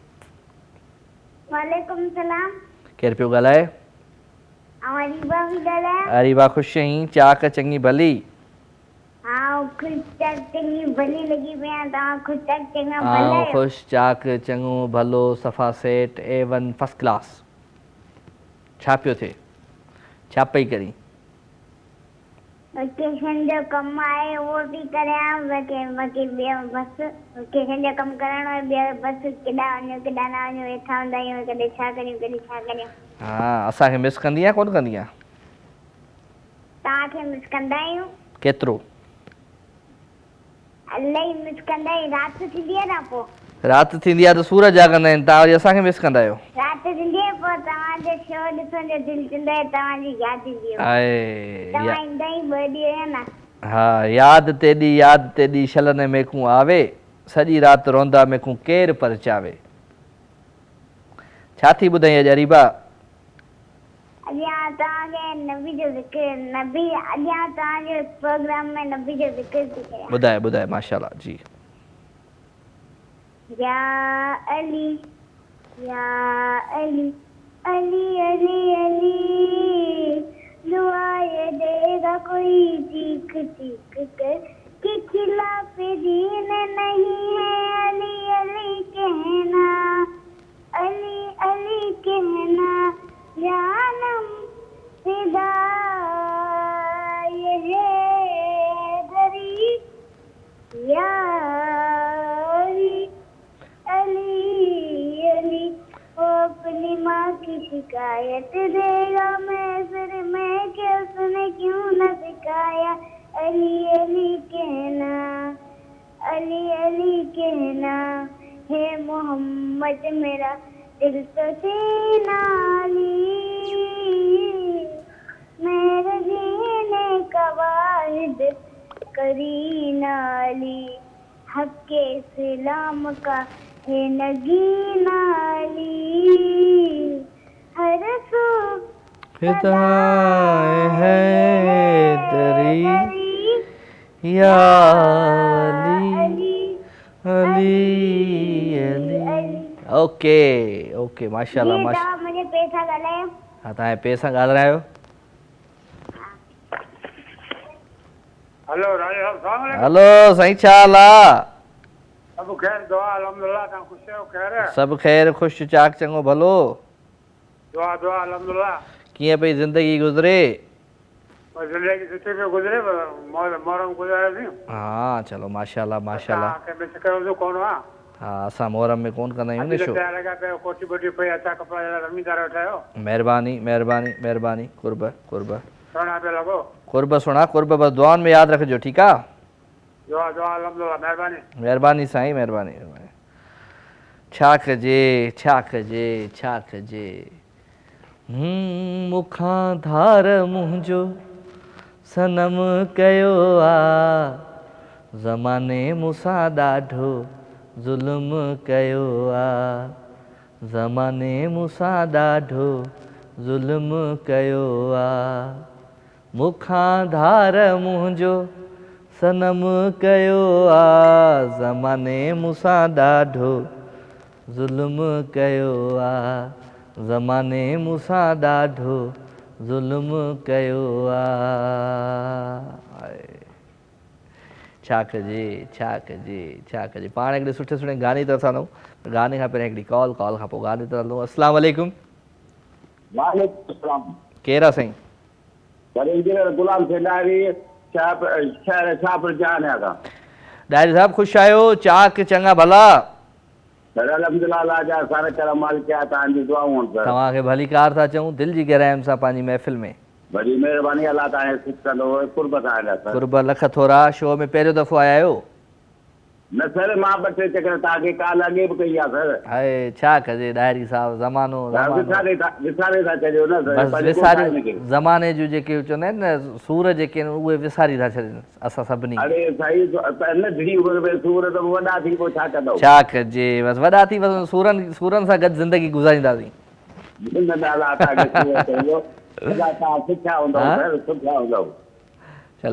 वालेकुम सलाम केरु पियो ॻाल्हाए अरीबा बि ॻाल्हायां अरीबा ख़ुशि आहीं चाक चङी भली खुश चाक चंगी भली लगी पिया तव्हां खुश चाक चंगा भला आउं आहियो ख़ुशि चाक चङो भलो सफ़ा सेठ A1 फर्स्ट क्लास। छा पियो थिए, छा पई करी? वेकेशन जो कमु आहे उहो थी करियां बाक़ी ॿियो बसि वेकेशन जो कमु करणो आहे ॿियो बसि केॾां वञो केॾां न वञो वेठा हूंदा आहियूं कॾहिं छा करियूं कॾहिं छा करियूं हाँ, असांखे मिस कंदी आहे कोन कंदी आहे? तव्हांखे मिस कंदा आहियूं केतिरो? इलाही मिस कंदा आहियूं राति थींदी आहे न पोइ राति थींदी आहे त सूरज जाॻंदा आहिनि, तव्हां वरी असांखे मिस कंदा आहियो? राति थींदी आहे पोइ तव्हांजो शो ॾिसण जो दिलि थींदो आहे तव्हांजी यादि ईंदी आहे आहे तव्हां ईंदा ई ॿ ॾींहं आहे न हा, यादि तेॾी छलने मेकूं आवे, सॼी राति रोंदा मेकूं केरु परचावे। छा थी ॿुधाई अॼु अरीबा? अॼां तव्हांखे नबी जो ज़िक्र नबी अॼां तव्हांजे प्रोग्राम में नबी जो ज़िक्र थी कयां ॿुधाए माशाल्लाह जी। या अली अली अली अली दुआएं देगा कोई चीख चीख कर कि खिलाफ दीन नहीं है अली अली कहना अली अली कहना जानम फिदा ये दरी या अली अली वो अपनी माँ की शिकायत देगा मैं फिर मैं क्या उसने क्यों न सिखाया अली अली कहना हे मोहम्मद मेरा दिल तो सीना अली मेरे जीने का वाहिद करीना अली हक़ इस्लाम का है नगीना अली हर सू फिदाए है तेरी या अली अली अली। ओके माशाल्लाह माशाल्लाह। मुझे पैसा ॻाल्हायो हा, तव्हां पैसा ॻाल्हायो। हेलो राजा साहब सलाम अलैकुम। हलो साईं, छा हाल आहे? सब खैर दुआ अल्हम्दुलिल्लाह तव्हां ख़ुशि आहियो खैर? सभु ख़ैर ख़ुशि चाक चङो भलो। दुआ अल्हम्दुलिल्लाह। कीअं पई ज़िंदगी गुज़रे? ज़िंदगी सुठी पे गुज़रे मोहरम गुज़ारियोसीं। हा चलो माशाल्लाह माशाल्लाह। के मिस कयो कोन हा। हा, असां मोहरम में कोन कंदा आहियूं न छो। लगा पे कोठी बोठी पे अच्छा कपड़ा जरा रमीदार उठायो। महिरबानी कुर्ब सोना पे लगो कुर्ब सुना कुर्ब, बस दुआन में यादि रखिजो, ठीकु आहे? दुआ अल्हम्दुलिल्लाह महिरबानी साईं महिरबानी। छा कजे मुखां धार मुंहिंजो सनम कयो आ ज़माने मूंसां ॾाढो ज़ुल्म कयो आ ज़माने मूंसां ॾाढो ज़ुल्म कयो आ मुखां धार मुंहिंजो सनम कयो आ ज़माने मूंसां ॾाढो ज़ुल्म कयो आ ज़माने मूंसां ॾाढो ज़ुल्म कयो आ। छा कजे पाण हिकिड़े सुठे गाने ते असां गाने खां पहिरियों हिकिड़ी कॉल खां पोइ गाने ते हलूं। अस्सलाम वालेकुम। वालेकुम सलाम। केरु आहे साईं? गुलाम शहर जान है का डायरी साहब ख़ुशि आहियो? चाक चङा भला? अल्हम्दुलिल्लाह सारे करमाल क्या तव्हांजी दुआऊं तव्हांखे भली कार था चऊं दिलि जी गहराइयुनि सां पंहिंजी महफ़िल में। बड़ी महिरबानी अल्लाह तव्हांखे ख़ुशि कंदो कुर्ब तव्हांजा कुर्ब लख थोरा। शो में पहिरियों दफ़ो आया आहियो? न सर मां 2-3 चकर तव्हांखे काल अॻे बि कई आहे सर। हाय छा कजे डायरी साहब, ज़मानो विसारे था छॾियो न बस विसारे ज़माने जूं जेके चवंदा आहिनि न सूर जेके आहिनि उहे विसारी था छॾनि असां सभिनी। अरे साईं नंढड़ी उमिरि में सूर त वॾा थी पोइ छा कंदव? छा कजे बस वॾा थी बस सूरनि सां गॾु ज़िंदगी गुज़ारींदासीं।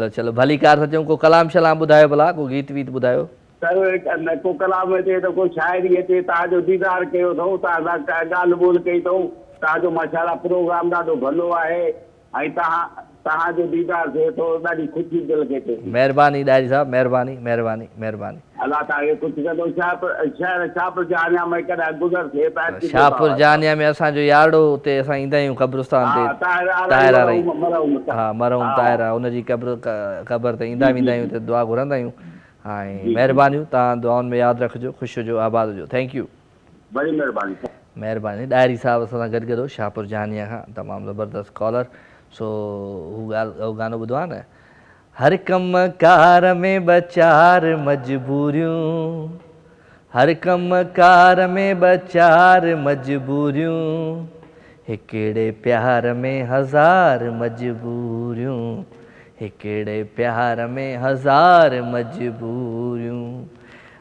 चलो भली कार था चऊं। को कलाम शलाम ॿुधायो भला, को गीत वीत ॿुधायो। सर को कलाम अचे त को शाइरी अचे, तव्हांजो दीदार कयो अथऊं, तव्हां ॻाल्हि ॿोल कई अथऊं, तव्हांजो माशाल्लाह प्रोग्राम ॾाढो भलो आहे। ऐं तव्हांजो दीदार थिए थो, ॾाढी ख़ुशी दिलि खे थिए थी। महिरबानी ॾाढी साहब, महिरबानी महिरबानी महिरबानी। अलाह तव्हांखे कुझु कंदो। शहर शाहपुर जानिया में कॾहिं गुज़र थिए त शाहपुर जानिया में असांजो यार्डो, उते असां ईंदा आहियूं क़ब्रिस्तान ते, ताहिरा रही, हा मरहूम ताहिरा, उनजी क़बर ते ईंदा वेंदा आहियूं, उते दुआ घुरंदा आहियूं। ऐं महिरबानियूं, तव्हां दुआउनि में यादि रखिजो, ख़ुशि हुजो, आबाद हुजो। थैंक यू, बड़ी महिरबानी। महिरबानी। डायरी साहब असां सां गॾु गॾो शाहपुर जानिया खां, तमामु ज़बरदस्त कॉलर। सो हू गानो ॿुधो आहे न, हर कम कार में ॿ चारि मजबूरियूं, हर कम कार में ॿ चारि मजबूरियूं, हिकिड़े प्यार में हज़ार मजबूरियूं, हिकिड़े प्यार में हज़ार मजबूरियूं,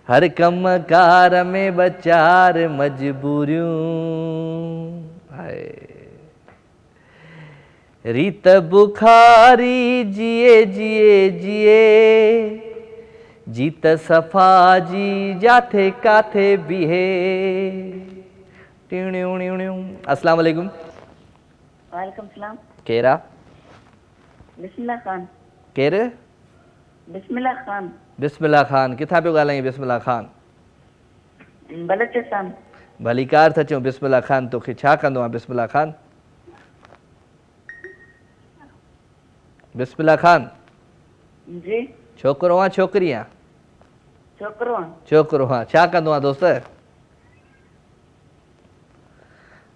हर कम कार में ॿ चारि मजबूरियूं। हाय रीत बुखारी जिए जिए जिए, जीत सफ़ा जी जाथे काथे बीहे। अस्सलाम वालेकुम। वालेकुम सलाम। केरा? बिस्मिल्लाह खान। केर? बिस्मिल्लाह खान। बिस्मिल्लाह खान। किथां पियो ॻाल्हाईं बिस्मिल्लाह खान? बलोचिस्तान। भली कार था चऊं बिस्मिल्लाह खान, तोखे छा कंदो आहे बिस्मिल्लाह खान? बिस्मिल्लाह खान जी। छोकरो आहे छोकरी आहे? छोकरो आहे। छोकरो हाँ, छा कंदो आहे दोस्त?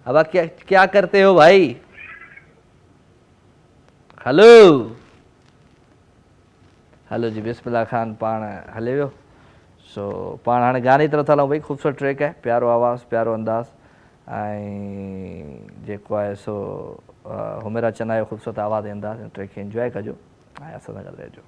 अब क्या करते हो भाई? हेलो हेलो जी। बिस्मिल्लाह खान पाण हले वियो। सो पाण हाणे गाने तरफ़ था हलूं भाई। ख़ूबसूरत ट्रैक है, प्यारो आवाज़, प्यारो अंदाज़, ऐं जेको आहे सो हुमेरा चना जो ख़ूबसूरत आवाज़ ऐं अंदाज़। ट्रैक खे इंजॉय कजो ऐं असां सां गॾु रहिजो।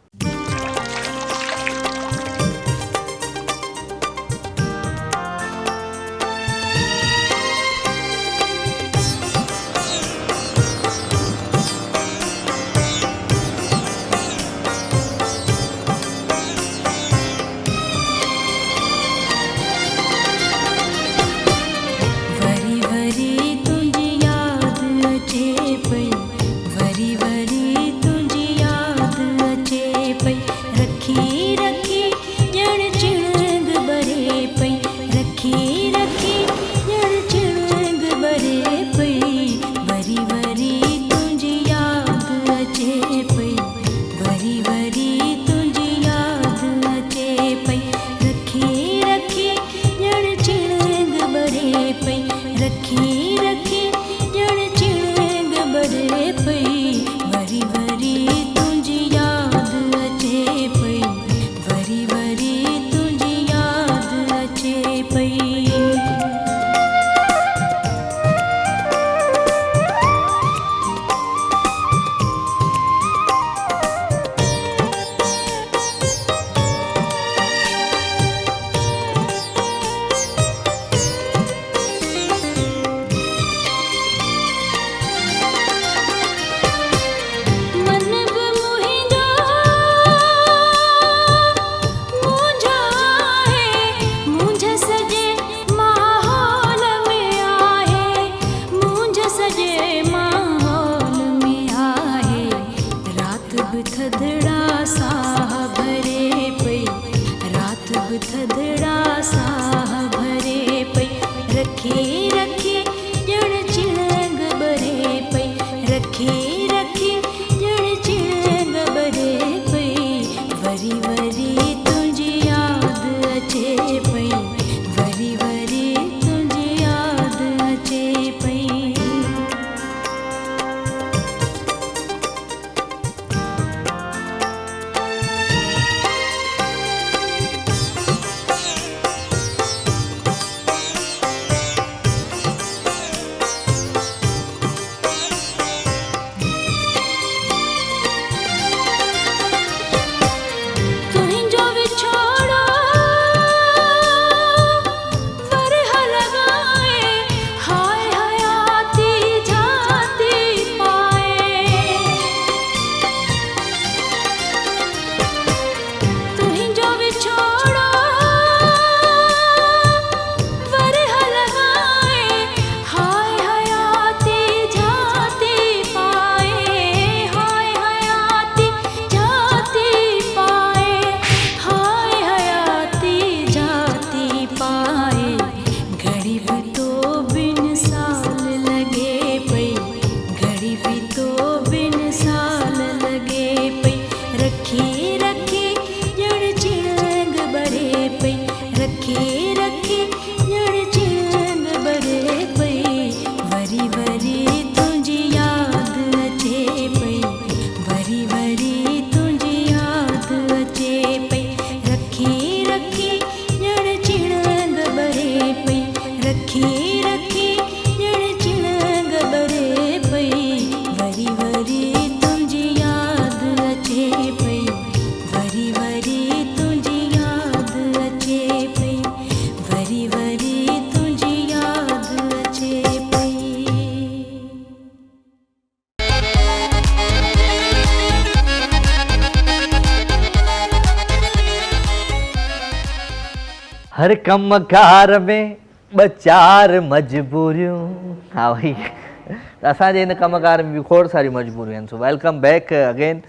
हर कमकार में ॿ चार मजबूरियूं। हा भाई असांजे हिन कमकार में बि खोड़ सारियूं मजबूरियूं आहिनि। सो वेलकम बैक अगेन,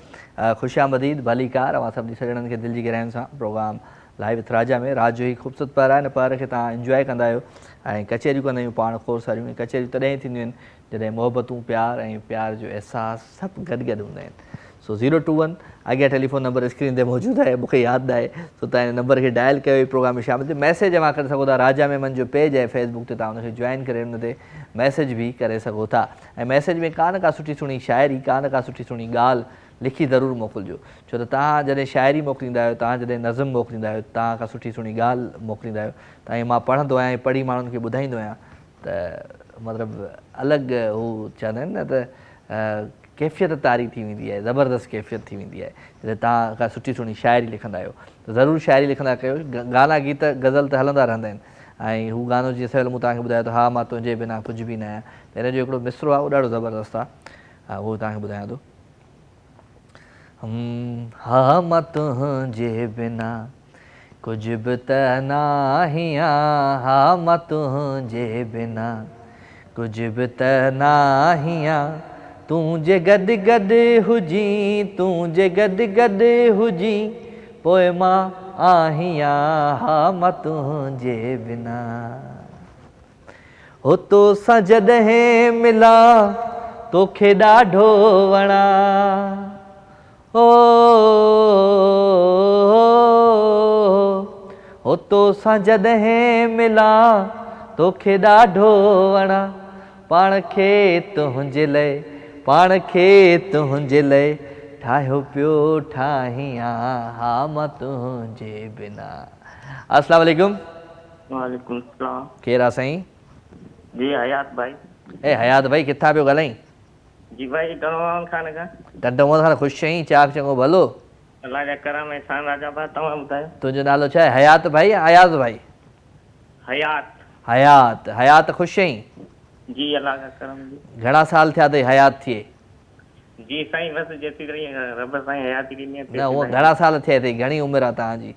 ख़ुशामदीद भलीकार। अवां सभिनी सॼणनि खे दिलि जी गहराइनि सां प्रोग्राम लाइव विथ राजा में। रात जो ही ख़ूबसूरत पर आहे, हिन पर खे तव्हां इंजॉय कंदा आहियो ऐं कचहरियूं कंदा आहियूं पाण खोड़ सारियूं। कचहरियूं तॾहिं थींदियूं आहिनि जॾहिं मोहबतूं प्यार ऐं प्यार जो अहसासु सभु गॾु गॾु हूंदा आहिनि। सो 021 अॻियां टेलीफोन नंबर स्क्रीन ते मौजूदु आहे, मूंखे यादि आहे। सो तव्हां हिन नंबर खे डायल कयो, प्रोग्राम में शामिल थियो। मैसेज अवां करे सघो था, राजा मेमन जो पेज आहे फेसबुक ते, तव्हां हुनखे जॉइन करे हुन ते मैसेज बि करे सघो था। ऐं मैसेज में का न का सुठी सुहिणी शाइरी, का न का सुठी सुहिणी ॻाल्हि लिखी ज़रूरु मोकिलिजो, छो त तव्हां जॾहिं शाइरी मोकिलींदा आहियो, तव्हां जॾहिं नज़म मोकिलींदा आहियो, तव्हां का सुठी सुहिणी ॻाल्हि मोकिलींदा आहियो, तव्हां मां पढ़ंदो आहियां, पढ़ी माण्हुनि खे ॿुधाईंदो आहियां, त मतिलबु अलॻि हू चवंदा आहिनि न त कैफ़ियत तारी थी वेंदी आहे, ज़बरदस्त कैफ़ियत थी वेंदी आहे जॾहिं तव्हां का सुठी सुहिणी शाइरी लिखंदा आहियो। त ज़रूरु शाइरी लिखंदा कयो। गाना गीत गज़ल त हलंदा रहंदा आहिनि ऐं हू गानो जीअं सवेल मूं तव्हांखे ॿुधायो त हा मां तुंहिंजे बिना कुझु बि न आहियां, त हिन जो हिकिड़ो मिसरो आहे, उहो ॾाढो ज़बरदस्त आहे, उहो तव्हांखे ॿुधायां थो। हा मां तुंहिंजे बिना कुझु बि त न आहियां, हा मां तुंहिंजे बिना कुझु बि त न आहियां, तूं जे गॾु गॾु हुजी, तूं जे गॾु गॾु हुजी पोइ मां आहियां, हा मां तुंहिंजे बिना। हो तोसां जॾहिं मिलां तोखे ॾाढो वणां, हो तोसां जॾहिं मिलां तोखे ॾाढो वणां, पाण खे तुंहिंजे लाइ, पाण खे तुंहिंजे लाइ ठाहियो पियो ठाहियां, हा मां तुंहिंजे बिना। अस्सलाम वालेकुम। वालेकुम सलाम। केरु आहे साईं? जी हयात भाई। ए हयात भाई किथां पियो ॻाल्हाईं? जी भाई टंडोमोहन खान खां। टंडोमोहन खान ख़ुशि आहीं? चाक चङो भलो? अल्लाह जा करम एहसान राजा भाई, तव्हां ॿुधायो? तुंहिंजो नालो छा आहे? हयात भाई या अयाज़ भाई? हयात। हयात। हयात ख़ुशि आहीं? जी अल्लाह का करम जी। घणा साल थिया अथई हयात थिए? जी साईं बस जेतिरी रही रब साईं हयाती ॾिनी आहे। न उहो घणा साल थिया अथई, घणी उमिरि आहे तव्हांजी?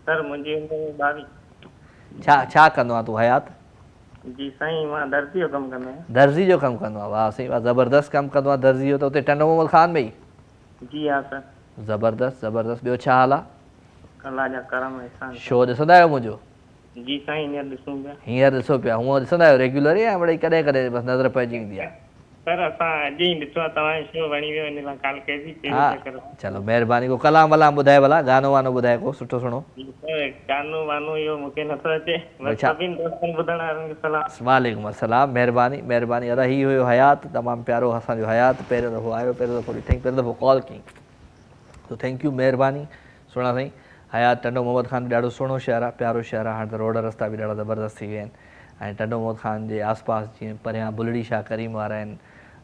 सर मुंहिंजी उमिरि 22। छा कंदो आहे तूं हयात? जी साईं मां दर्जी जो कमु कंदो आहियां। दर्जी जो कमु कंदो आहे? वाह साईं वाह, ज़बरदस्त कमु कंदो आहे दर्जी जो। त उते टंडोमोहन खान में ई? जी हा सर। ज़बरदस्त ज़बरदस्त। ॿियो छा हाल आहे? अल्लाह जा करम एहसान। शो ॾिसंदा आहियो मुंहिंजो? जी साईं हींअर ॾिसूं पिया। हींअर ॾिसो पिया? हूअं ॾिसंदा आहियो रेगुलर या वरी कॾहिं कॾहिं बसि नज़र पइजी वेंदी आहे? सर असां अॼु ई ॾिठो आहे, तव्हांजो शो वणी वियो, इन लाइ कॉल कईसीं। हा चलो महिरबानी। को कलाम वलाम ॿुधाए भला, गानो वानो ॿुधाए को सुठो सुहिणो। गानो वानो इहो मूंखे नथो अचे, बसि सभिनि दोस्तनि ॿुधण वारनि खे सलाम। वालेकुम अस्सलाम, महिरबानी महिरबानी। अदा ही हुयो हयात, तमामु प्यारो असांजो हयात। पहिरियों दफ़ो आयो, पहिरियों दफ़ो ॾिठईं, पहिरियों दफ़ो कॉल कई, तो थैंक यू महिरबानी। सुहिणा साईं। हयात टंडोमोहन खान बि ॾाढो सुहिणो शहर आहे, प्यारो शहर आहे। हाणे त रोड रस्ता बि ॾाढा ज़बरदस्त थी विया आहिनि ऐं टंडोमोहन खान जे आस पास जीअं परियां बुलड़ी शाह करीम वारा आहिनि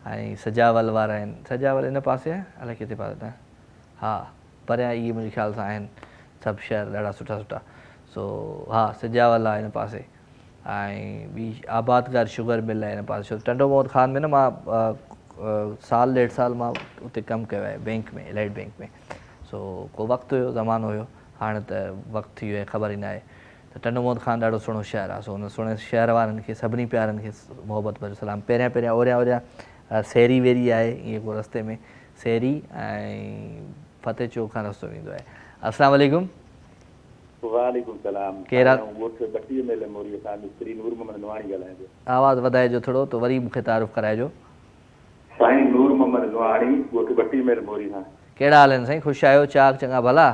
ऐं सजावल वारा आहिनि। सजावल इन पासे आहे, अलाए किथे पासे तव्हां? हा परियां इहे मुंहिंजे ख़्याल सां आहिनि सभु शहर ॾाढा सुठा सुठा। सो हा सजावल आहे हिन पासे ऐं ॿी आबादगार शुगर मिल आहे हिन पासे। छो टंडोमोहन खान में न मां साल ॾेढ साल मां उते कमु कयो आहे बैंक में, इलाइट बैंक में। सो को वक़्तु हुयो, ज़मानो हुयो, हाणे त वक़्तु थी वियो आहे, ख़बर ई न आहे। त टंडोमोहन खान ॾाढो सुहिणो शहर आहे। सो हुन सुहिणे शहर वारनि खे सभिनी प्यारनि खे मोहबत भरियो सलाम। पहिरियां पहिरियां ओरियां ओरियां सेरी वेरी आहे ईअं को रस्ते में, सेरी ऐं फतेह चौक खां रस्तो वेंदो आहे। अस्सलाम वालेकुम। वालेकुम सलाम। केरु आहे? आवाज़ वधाइजो थोरो, त वरी मूंखे तारुफ़ कराइजो। साईं नूर मोहम्मद नवाणी, ॻोठ बट्टी मेल मोरी खां। कहिड़ा हाल आहिनि साईं? ख़ुशि आहियो? चाक चङा भला?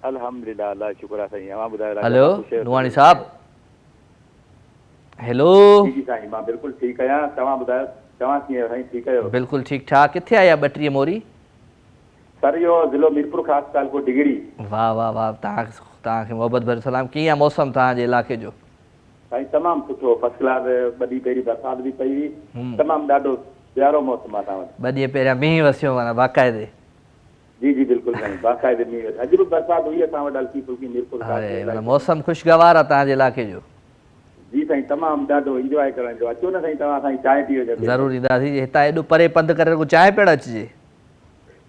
अल्हम्दुलिल्लाह, अल्लाह शुक्र आहे साईं। अवां ॿुधायो? हेलो नवाणी साहब। हेलो जी साईं, मां बिल्कुलु ठीकु आहियां, तव्हां ॿुधायो? तव्हां कीअं आहियो साईं? ठीकु आहियो? बिल्कुलु ठीकु ठाक। किथे आया ॿटीह मोरी? सर इहो ज़िलो मीरपुर ख़ासि तालुको डिगड़ी। वाह वाह वाह, तव्हांखे मोहबत भरियो सलाम। कीअं आहे मौसम तव्हांजे इलाइक़े जो? साईं तमामु सुठो, फर्स्ट क्लास। ॿ ॾींहं पहिरीं बरसाति बि पई हुई, तमामु ॾाढो प्यारो मौसम आहे तव्हां वटि। 2 ॾींहं पहिरियां मींहुं वसियो माना बाक़ाइदे? जी जी बिल्कुलु साईं, बाक़ाइदे मींहुं। अॼु बि बरसाति हुई असां वटि हल्की फुल्की मीरपुर। अरे माना मौसम ख़ुशगवार आहे तव्हांजे इलाइक़े जो? जी साईं तमामु ॾाढो इंजॉय करण जो। अचो न साईं, तव्हां साईं चांहि पी वञो। ज़रूरु ईंदासीं। हितां एॾो परे पंधु करे को चांहि पिण अचिजे?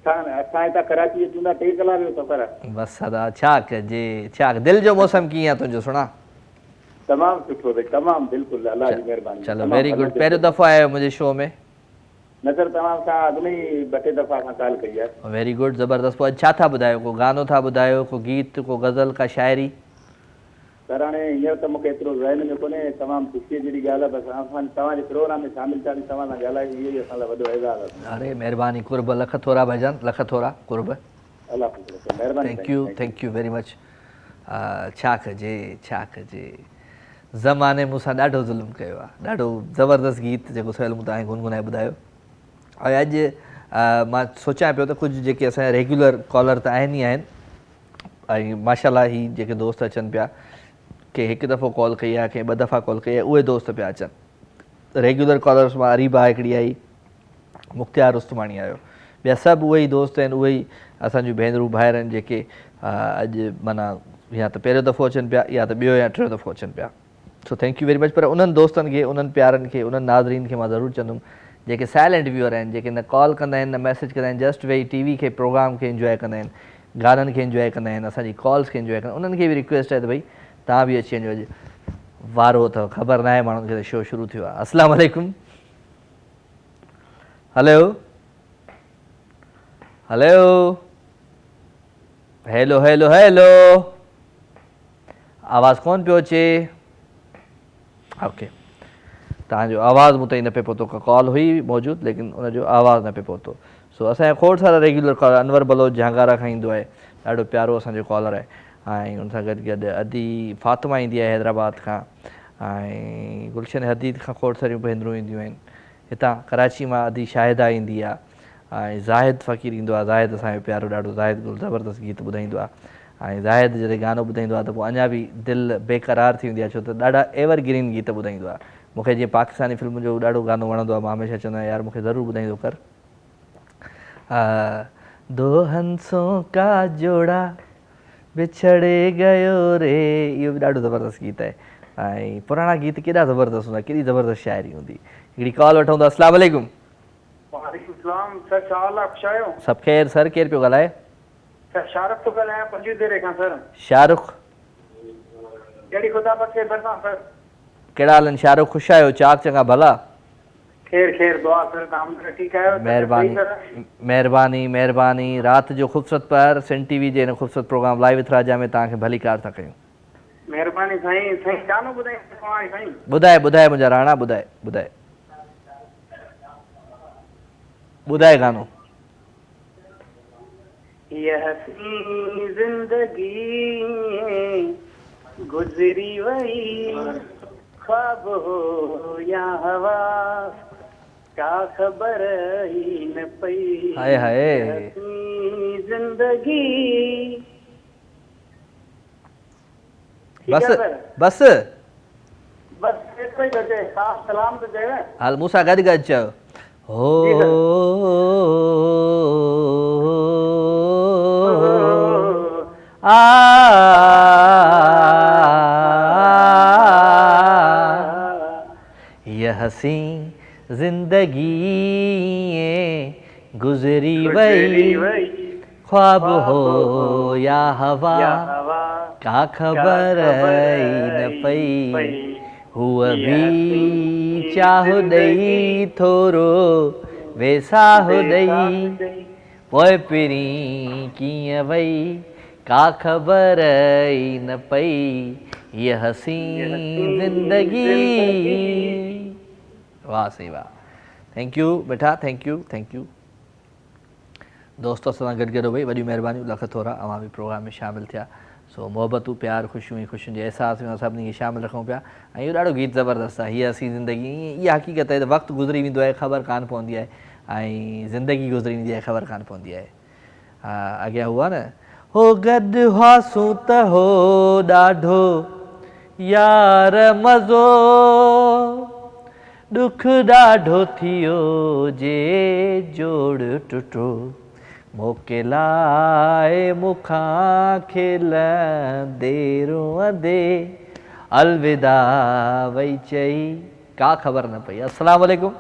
असां हितां कराची अचूं 3 कलाक जो सफ़र आहे। बस सदा छा कजे छा दिल जो मौसम कीअं आहे तुंहिंजो सुणा? तमामु सुठो भई, तमामु बिल्कुलु, अलाह जी महिरबानी। चलो वेरी गुड। पहिरियों दफ़ो आयो मुंहिंजे शो में? न सर, तव्हां सां अॻु में ई 2-3 दफ़ा खां कॉल कई आहे। वेरी गुड, ज़बरदस्त। पोइ अॼु छा था ॿुधायो? को गानो था ॿुधायो, को गीत, को गज़ल, का शाइरी? सर हाणे हींअर त मूंखे एतिरो ज़हन में कोन्हे, तमामु ख़ुशीअ जहिड़ी ॻाल्हि आहे। बसि असां तव्हांजे प्रोग्राम में शामिल थियासीं, तव्हां सां ॻाल्हायूं, इहो ई असां लाइ वॾो एज़ाज़ आहे। अरे महिरबानी, कुर्ब लख थोरा भाईजान, लख थोरा कुर्ब। अलाह ख़ुशि महिरबानी। Thank you very much. छा कजे ज़माने मूंसां ॾाढो ज़ुल्म कयो आहे। ॾाढो ज़बरदस्त गीत जेको सहेल मूं तव्हांखे गुनगुनाए ॿुधायो। ऐं अॼु मां सोचियां पियो त कुझु जेके असांजा रेगुलर कॉलर त आहिनि ई आहिनि, ऐं माशाल्लाह ही जेके दोस्त अचनि पिया, के हिकु दफ़ो कॉल कई आहे, के 2 दफ़ा कॉल कई आहे, उहे दोस्त पिया अचनि। रेगुलर कॉलर्स मां अरीबा हिकिड़ी आई, मुख़्तियार उस्तमानी आयो, ॿिया सभु उहे ई दोस्त आहिनि, उहे ई असांजूं भेनरूं भाइर आहिनि जेके अॼु माना या त पहिरियों दफ़ो अचनि पिया या त ॿियो या टियों दफ़ो अचनि पिया। सो थैंक यू वेरी मच। पर उन्हनि दोस्तनि खे, उन्हनि प्यारनि खे, उन्हनि नाज़रीन खे मां ज़रूरु चवंदुमि जेके साइलेंट व्यूअर आहिनि, जेके न कॉल कंदा आहिनि, न मैसेज कंदा आहिनि, जस्ट वेही टीवी खे प्रोग्राम खे इंजॉय कंदा आहिनि, गाननि खे इंजॉय कंदा आहिनि, असांजी कॉल्स खे इंजॉय कंदा आहिनि, उन्हनि खे बि रिक्वेस्ट आहे त भई तव्हां बि अची वञो। अॼु वारो अथव, ख़बर न आहे माण्हुनि खे त शो शुरू थियो आहे। अस्सलाम वालेकुम। हेलो हेलो हेलो हेलो, आवाज़ कोन पियो अचे। ओके, तव्हांजो आवाज़ मूं ताईं न पियो पहुतो। कॉल हुई मौजूदु लेकिन उनजो आवाज़ न पियो पहुतो। सो असांजा खोड़ सारा रेगुलर कॉलर, अनवर बलोच झांगारा खां ईंदो आहे, ॾाढो प्यारो असांजो कॉलर आहे। ऐं उन सां गॾु गॾु अदी फातिमा ईंदी आहे हैदराबाद खां, ऐं गुलशन हदीद खां खोड़ सारियूं भेनरूं ईंदियूं आहिनि। हितां कराची मां अदी शाहिदा ईंदी आहे, ऐं ज़ाहिद फ़क़ीर ईंदो आहे। ज़ाहिद असांजो प्यारो ॾाढो, ज़ाहिद गुल ज़बरदस्त गीत ॿुधाईंदो आहे। ऐं ज़ाहिद जॾहिं गानो ॿुधाईंदो आहे त पोइ अञा बि दिलि बेक़रार थी वेंदी आहे, छो त ॾाढा एवरग्रीन गीत ॿुधाईंदो आहे। मूंखे जीअं पाकिस्तानी फिल्म जो ॾाढो गानो वणंदो आहे, मां हमेशह चवंदो आहियां यार मूंखे ज़रूरु ॿुधाईंदो कर। 2 हंसों का जोड़ा बिछड़े गयो रे, इहो बि ॾाढो ज़बरदस्त गीत आहे। ऐं पुराणा गीत केॾा ज़बरदस्त हूंदा, केॾी ज़बरदस्त शाइरी हूंदी। हिकिड़ी कॉल वठूं था। अस्सलाम वालेकुम। वालेकुम सलाम सर, छा हाल आहे? ख़ुशायो? सभु ख़ैर सर, केरु पियो ॻाल्हाए? सर शाहरुख थो ॻाल्हायां, पंजू देरे खां सर। शाहरुख? कहिड़ी ख़ुदा बख़्शे भरिसां सर। कहिड़ा हाल आहिनि शाहरुख? ख़ुशि आहियो? चाक चङा भला? खैर दुआ सर, तव्हां ठीकु आहियो? महिरबानी महिरबानी। राति जो ख़ूबसूरत पर सिंध टीवी जे हिन ख़ूबसूरत प्रोग्राम लाइव विथ राजा में तव्हांखे भली कार था कयूं। महिरबानी साईं। साईं गानो ॿुधाए साईं। ॿुधाए मुंहिंजा राणा, ॿुधाए गानो। ये हसीन जिंदगी गुजरी वही, ख्वाब हो या हवा का खबर ही न पई। हाय हाय हसीन जिंदगी। बस एतिरो ई बचे, साफ़ सलाम तो चयो। हाल मूंसां गॾु गॾु चयो। हो ये हसी जिंदगी गुजरी वही, ख्वाब हो या हवा का खबर न पई। हुआ भी चाहो दई थोरो वेसाहो दई, पोइ पिरी कीअं वई का खबर ई न पई। ये हसी जिंदगी। वाह सही वाह, थैंक यू बेटा, थैंक यू। दोस्तों सां गॾु गॾु भई वॾी महिरबानी, लख थोरा अवां बि प्रोग्राम में शामिल थिया। सो मोहबतूं प्यार ख़ुशियूं ख़ुशियुनि जे अहसास में सभिनी खे शामिल रखूं पिया। ऐं इहो ॾाढो गीत ज़बरदस्त आहे। हीअ हसी ज़िंदगी, इहा हक़ीक़त आहे त वक़्तु गुज़री वेंदो आहे, ख़बर कान पवंदी आहे, ऐं ज़िंदगी गुज़री वेंदी आहे, ख़बर कान पवंदी आहे। अॻियां हुआ न, हो गॾु हुआसूं त हो ॾाढो यार मज़ो, ॾुख ॾाढो थियो जे जोड़ टुटो, मौक़े लाइ मूंखां खिलंदे रोअंदे अलविदा वई चई, का ख़बर न पई। अस्सलाम वालेकुम।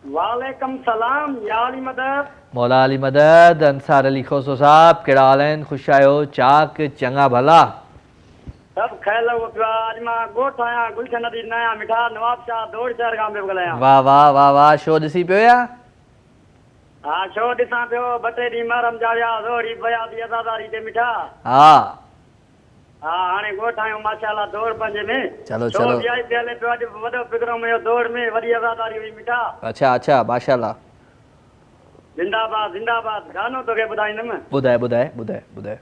वालेकुम सलाम, या अली मदद। मौला अली मदद अंसार अली खोसो साहब कहिड़ा हाल आहिनि? ख़ुशि आहियो? चाक चङा भला? सब ख्याल आज मां गोठ आया गुलशन नदी नया मिठा नवाब शाह दौड़ शहर गांव में गलाया। वाह वाह वाह वाह, शो ॾिसी पियो या? हां शो ॾिसां पियो, बटे ॾींहं मरम जाविया दौड़ी बया दी अदादारी ते मिठा। हाँ हाँ हाणे गोठ आयो माशाल्लाह दौड़ पंजे में। चलो चलो बियाई पहले तो आज वडो प्रोग्राम में दौड़ में वडी अदादारी हुई मिठा। अच्छा अच्छा माशाल्लाह। जिंदाबाद जिंदाबाद। गानो तो के ॿुधाईंदुमि। ॿुधाए ॿुधाए ॿुधाए ॿुधाए।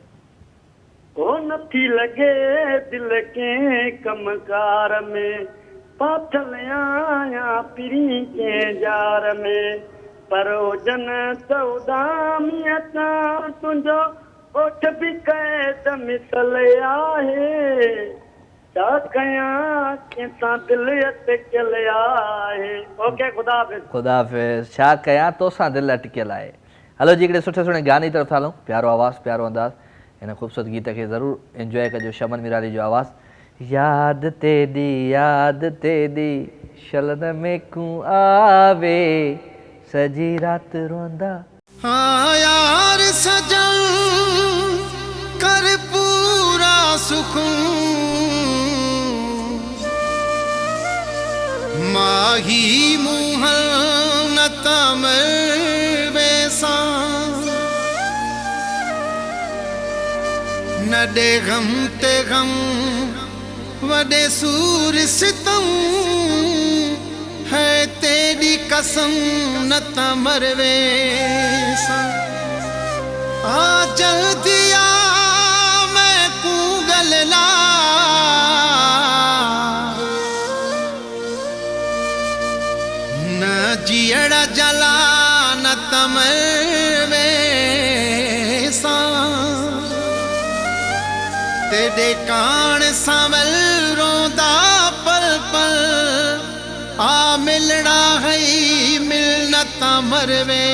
ओ नथी लगे दिल के कमकार में पाथल आया पिरी के जार में परोजन सौदामियता तुंजो ओठ भी कैद मिसल आहे छा कयां कंहिंसां दिल अटकियल आहे। ओके खुदा हाफ़िज़। खुदा हाफ़िज़। छा कयां तोसां दिलि अटकियल आहे। हलो जी हिकिड़े सुठे सुठे गाने जी तरफ़ हलूं। प्यारो आवाज़ु प्यारो अंदाज़, हिन ख़ूबसूरत गीत खे ज़रूरु इंजॉय कजो। शमन मीरारी जो आवाज़ु। याद तेरी शलन में कूं आवे सजी रात रोंदा। हाँ यार सजन कर पूरा सुकून माही मुहल न तमर बेसा न दे गम ते गम वडे सूर सितम है तेरी कसम न तमर बेसा आ जल्दिया मैं कूगलला न जियड़ा जला न तमर बेसा तेरे कान सावल रोंदा पल पल आ मिलना है मिलना तमर बेसा।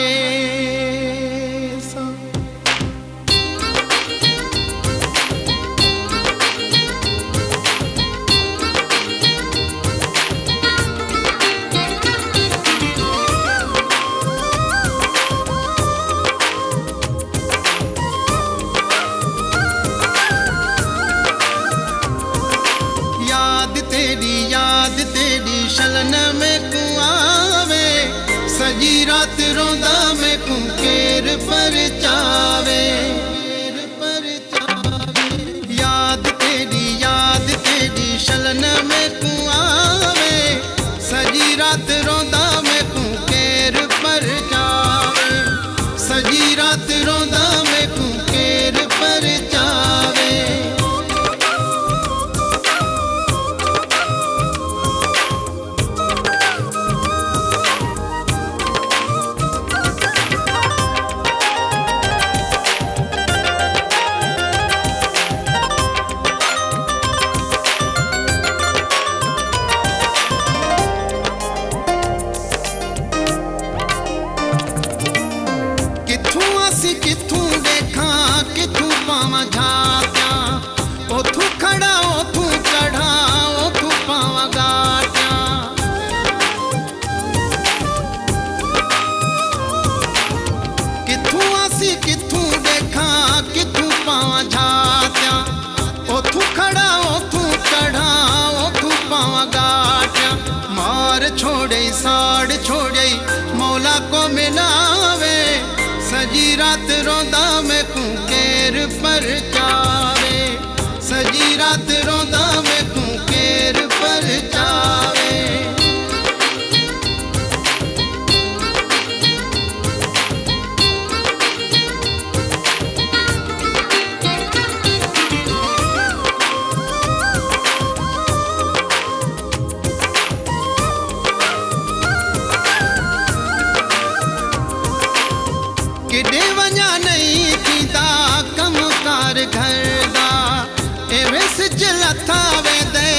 याद तेरी शलन में कुआवे सजी रात रोंदा में कुकेर पर चावे याद तेरी शलन में कुआवे सजी रात रोंदा में कुकेर पर चावे सजी रात रोंदा में कुकेर पर चावे। किथू देखा किथू पावा झात्या ओथू खड़ा ओथू चढ़ा ओथू पावा गाट्या किथू आसी किथू देखा किथू पावा झात्या ओथू खड़ा ओथू चढ़ा ओथू पावा गाट्या मार छोड़े साड़ छोड़े मौला को मिलावे सजी रात रोंदा में कुकेर पर चावे सजी रात रोंदा में कुकेर पर चावे। किडे वञा नहीं थींदा कमकार घर दा एवे सिज लथा वेंदे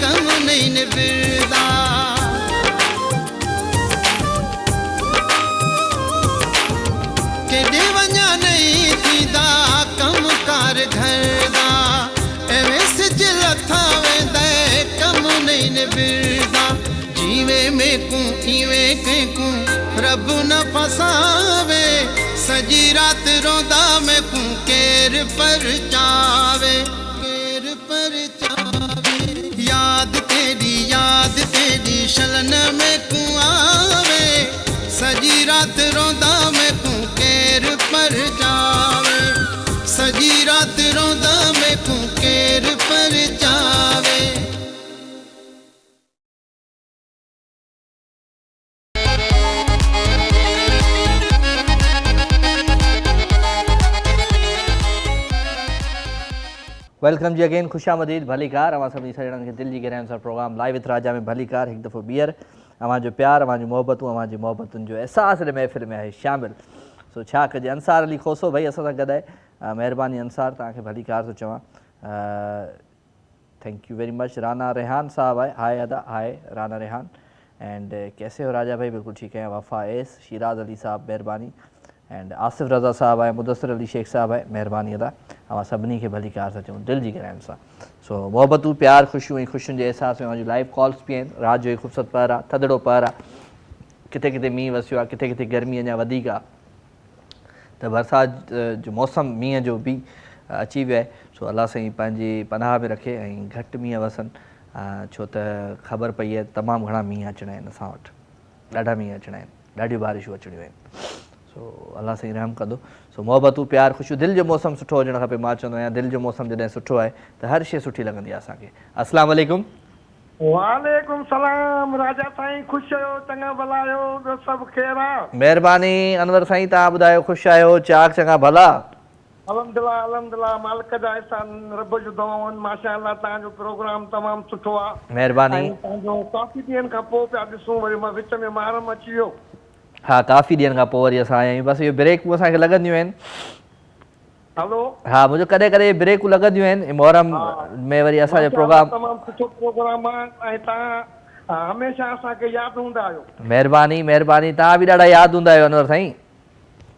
कम नहीं निभदा किडे वञा नहीं थींदा कमकार घर दा एवे सिज लथा वेंदे कम नहीं निभदा जीवे में कूं इवे कंहिंकूं रब न फसावे सजी रात रोंदा मैं कूं केर पर चावे याद तेरी शलन में कूं आवे सजी रात रोंदा मैं कूं केर पर जावे सजी रात रोंदा मैं कूं केर पर जावे वेलकम जी अगेन खुशामदीद भलीकार अवां सभिनी सजणनि खे दिलि जी गहराइयुनि सां प्रोग्राम लाइव विथ राजा में भलीकार हिकु दफ़ो ॿीहर अवां जो प्यार अवां जूं मोहबतूं अवां जी मोहबतुनि जो अहसास हिन महफ़िल में आहे शामिल सो छा कजे अंसार अली खोसो भाई असां सां गॾु आहे महिरबानी अंसार तव्हांखे भलीकार थो चवां thank you very much Rana Rehan साहब आहे हाय अदा हाय राना रेहान एंड कैसे हो राजा भाई बिल्कुलु ठीकु आहे वफ़ा एस शिराज अली साहब महिरबानी एंड आसिफ रज़ा साहब आहे मुदस्सिर अली शेख साहब आहे महिरबानी अदा अवां सभिनी खे भलीकार था चऊं दिलि जी गहराइयुनि सां सो मोहबतूं प्यार ख़ुशियूं ऐं ख़ुशियुनि जे अहसास में अवां जूं लाइव कॉल्स बि आहिनि राति जो ख़ूबसूरत पहर आहे थधिड़ो पहर आहे किथे किथे मींहुं वसियो आहे किथे किथे गर्मी अञा वधीक आहे त बरसाति जो मौसम मींहं जो बि अची वियो आहे सो अलाह साईं पंहिंजी पनाह में रखे ऐं घटि मींहं वसनि छो त ख़बर पई आहे तमामु घणा मींहं अचिणा आहिनि असां वटि ॾाढा मींहं अचिणा आहिनि ॾाढियूं बारिशूं अचिणियूं आहिनि सो अलाह साईं रहम कंदो सो मोहबतूं प्यार ख़ुशियूं दिलि जो मौसम सुठो हुजणु खपे मां चवंदो आहियां दिलि जो मौसम जॾहिं सुठो आहे त हर शइ सुठी लॻंदी आहे असांखे अस्सलाम वालेकुम वालेकुम सलाम राजा साईं ख़ुशि आहियो चङा भला आहियो ॿियो सभु ख़ैरु आहे महिरबानी अनवर साईं तव्हां ॿुधायो ख़ुशि आहियो चाक चङा भला अल्हम्दुलिल्लाह अल्हम्दुलिल्लाह मालिक जा अहसान रब जो दुआऊं माशाअल्लाह तव्हांजो प्रोग्राम तमामु सुठो आहे महिरबानी तव्हांजो काफ़ी ॾींहंनि खां पोइ पिया ॾिसूं वरी मां विच में महरम अची वियो हा काफ़ी ॾींहंनि खां पोइ वरी असां आया आहियूं बसि इहो ब्रेकूं असांखे लॻंदियूं आहिनि हलो हा मुंहिंजो कॾहिं कॾहिं ब्रेकूं लॻंदियूं आहिनि मुहर्रम में वरी असांजो प्रोग्राम तमामु सुठो प्रोग्राम आहे ऐं तव्हां हमेशह असांखे यादि हूंदा आहियो महिरबानी महिरबानी तव्हां बि ॾाढा यादि हूंदा आहियो अनवर साईं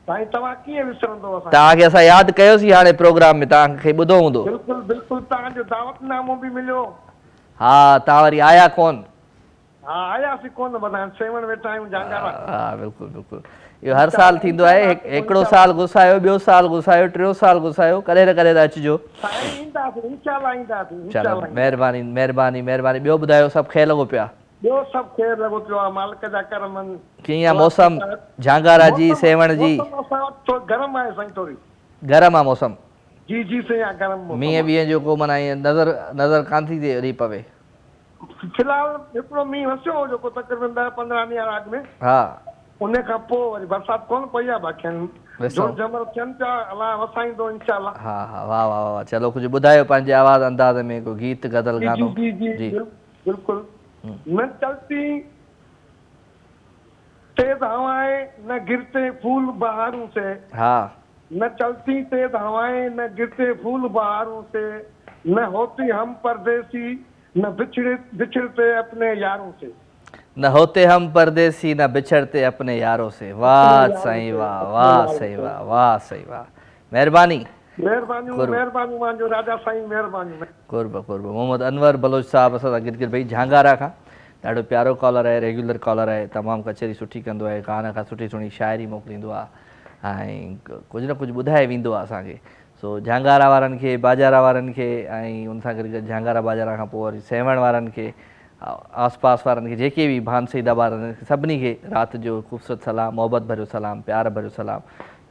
साईं तव्हां कीअं विसरंदो तव्हांखे असां यादि कयोसीं हाणे प्रोग्राम में तव्हांखे ॿुधो हूंदो बिल्कुलु बिल्कुलु तव्हांजो दावतनामो बि मिलियो हा तव्हां वरी आया कोन हा आयासीं कोन बना सेवन वेठा आहियूं जांगारा हा बिल्कुलु बिल्कुलु इहो हर साल थींदो आहे हिकिड़ो साल गुसायो ॿियो साल गुसायो टियों साल गुसायो कॾहिं न कॾहिं त अचिजो चलो महिरबानी महिरबानी महिरबानी ॿियो ॿुधायो सभु ख़ैरु लॻो पिया ॿियो सभु ख़ैरु लॻो पियो आहे मालिक जा करमनि कीअं आहे मौसम झांगारा जी सेवण जी गरम आहे साईं थोरी गरम आहे मौसम जी जी साईं आहे गरम मींहं वींहं जो को माना ईअं नज़र कान थी थिए पवे फिलहाल हिकिड़ो मींहुं वसियो हो जेको तक़रीबन 10-15 ॾींहं अॻु में हा उन खां पोइ वरी बरसाति कोन पई आहे बाक़ी जमर थियनि पिया अलाह वसाईंदो इंशाअल्लाह हा हा वाह वाह वाह चलो कुझु ॿुधायो पंहिंजे आवाज़ अंदाज़ में को गीत गज़ल गानो जी जी जी बिल्कुलु न चलती तेज हवाएं न गिरते फूल बहारों से हाँ न चलती तेज हवाएं न गिरते फूल बहारों से न होती हम परदेसी न बिछड़ते अपने यारों से न होते हम परदेसी न बिछड़ते अपने यारों से वाह सही वाह वाह सही वाह वाह सही वाह महिरबानी महिरबानी मुंहिंजो राजा साईं महिरबानी कुर्ब कुर्ब मोहम्मद अनवर बलोच साहब असां सां गिरगिर भाई झांगारा खां ॾाढो प्यारो कॉलर आहे रेगुलर कॉलर आहे तमामु कचहरी सुठी कंदो आहे कान खां सुठी सुठी शाइरी मोकिलींदो आहे ऐं कुझु न कुझु ॿुधाए वेंदो आहे असांखे सो झांगारा वारनि खे बाजारा वारनि खे ऐं उन सां गॾु झांगारा बाजारा खां पोइ वरी सेवण वारनि खे आस पास वारनि खे जेके बि भानसीदा वारनि सभिनी खे राति जो ख़ूबसूरत सलाम मोहबत भरियो सलाम प्यार भरियो सलाम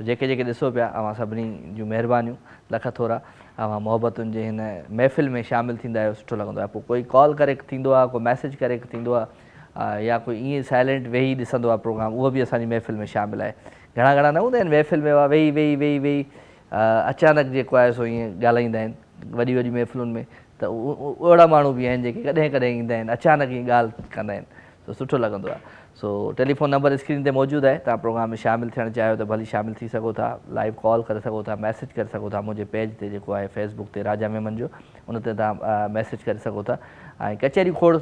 जेके जेके ॾिसो पिया अवां सभिनी जूं महिरबानियूं लख थोरा अवां मोहबतुनि जे हिन महफ़िल में शामिलु थींदा आहियो सुठो लॻंदो आहे पोइ कोई कॉल करे थींदो आहे कोई मैसेज करे थींदो आहे या कोई ईअं साइलेंट वेही ॾिसंदो आहे प्रोग्राम उहो बि असांजी महफ़िल में शामिलु आहे घणा घणा न हूंदा आहिनि महफ़िल में वेही वेही वेही वेही अचानक जेको आहे सो ईअं ॻाल्हाईंदा आहिनि वॾी वॾी महफ़िलुनि में त ओड़ा माण्हू बि आहिनि जेके कॾहिं कॾहिं ईंदा आहिनि अचानक ई ॻाल्हि कंदा आहिनि त सुठो लॻंदो आहे सो टेलीफोन नंबर स्क्रीन ते मौजूदु आहे तव्हां प्रोग्राम में शामिलु थियणु चाहियो त भली शामिलु थी सघो था लाइव कॉल करे सघो था मैसेज करे सघो था मुंहिंजे पेज ते जेको आहे फेसबुक ते राजा मेमन जो उन ते तव्हां मैसेज करे सघो था ऐं कचहरी खोड़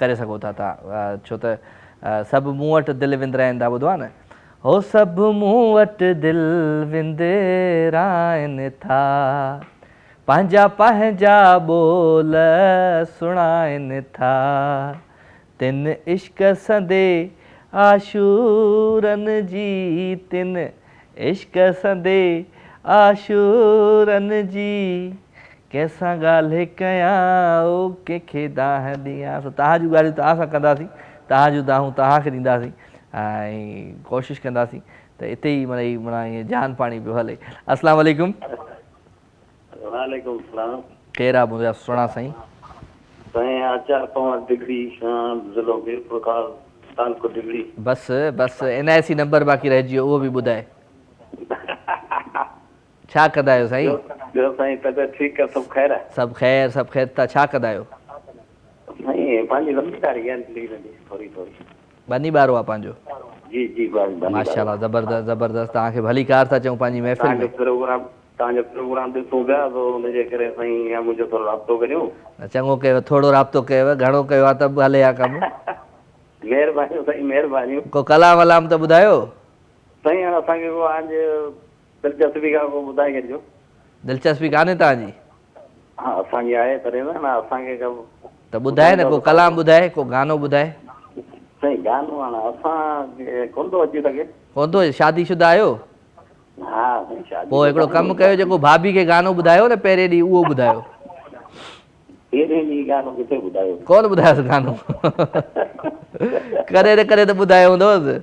करे सघो था तव्हां छो त सभु मूं वटि दिलि विंदराइनि था ॿुधो आहे न हो सभु मूं वटि दिलि विंदराइनि था पंहिंजा पंहिंजा ॿोल सुणाइनि था तिन इश्क संदे आशूरनि जी तिन इश्क संदे आशूरन जी कैसा ॻाल्हि कयां ओ कंहिंखे दाह ॾियां। सो तव्हां जूं ॻाल्हियूं तव्हां सां कंदासीं, तव्हां जूं दाहूं तव्हांखे ॾींदासीं ऐं कोशिशि कंदासीं त हिते ई माना ईअं जान पाणी पियो हले। अस्सलाम वालेकुम। वालेकुम सलाम। केरु आहे मुंहिंजा सुहिणा साईं? साईं आचार पवन डिग्री ज़िलो वीरपुर खां तालुको डिग्री। बसि NIC नंबर बाक़ी रहिजी वियो, उहो बि ॿुधाए। छा कंदा आहियो साईं? ॿियो साईं तबियत ठीकु आहे? सभु ख़ैर आहे? सभु ख़ैर सभु ख़ैर। तव्हां छा कंदा आहियो? साईं पंहिंजी लंबी कारी आहे, थोरी बनी ॿारो आहे पंहिंजो? जी जी माशाल्लाह, ज़बरदस्त ज़बरदस्त। तव्हांखे भली कार था चऊं पंहिंजी महफ़िल में। तव्हांजो प्रोग्राम ॾिसूं पिया त हुनजे करे साईं मुंहिंजो थोरो राब्तो करियो। चङो कयो, थोरो राब्तो कयव, घणो कयो आहे त बि हले आहे कमु। महिरबानी साईं महिरबानी। को कलाम वलाम त ॿुधायो साईं। असांखे को आज दिलचस्पी खां को ॿुधाए छॾिजो। दिलचस्पी कान्हे तव्हांजी? हा असांजी आहे तॾहिं न असांखे त ॿुधाए न, को कलाम ॿुधाए, को गानो ॿुधाए। साईं गानो हाणे असांखे कोन थो अची सघे। कोन थो? शादीशुदा आहियो? हा साईं शादी। पोइ हिकिड़ो कमु कयो, जेको भाभी खे गानो ॿुधायो न पहिरें ॾींहुं, उहो ॿुधायो। पहिरें ॾींहुं गानो किथे ॿुधायो? कोन ॿुधायोसि गानो? करे त करे त ॿुधायो हूंदोसि।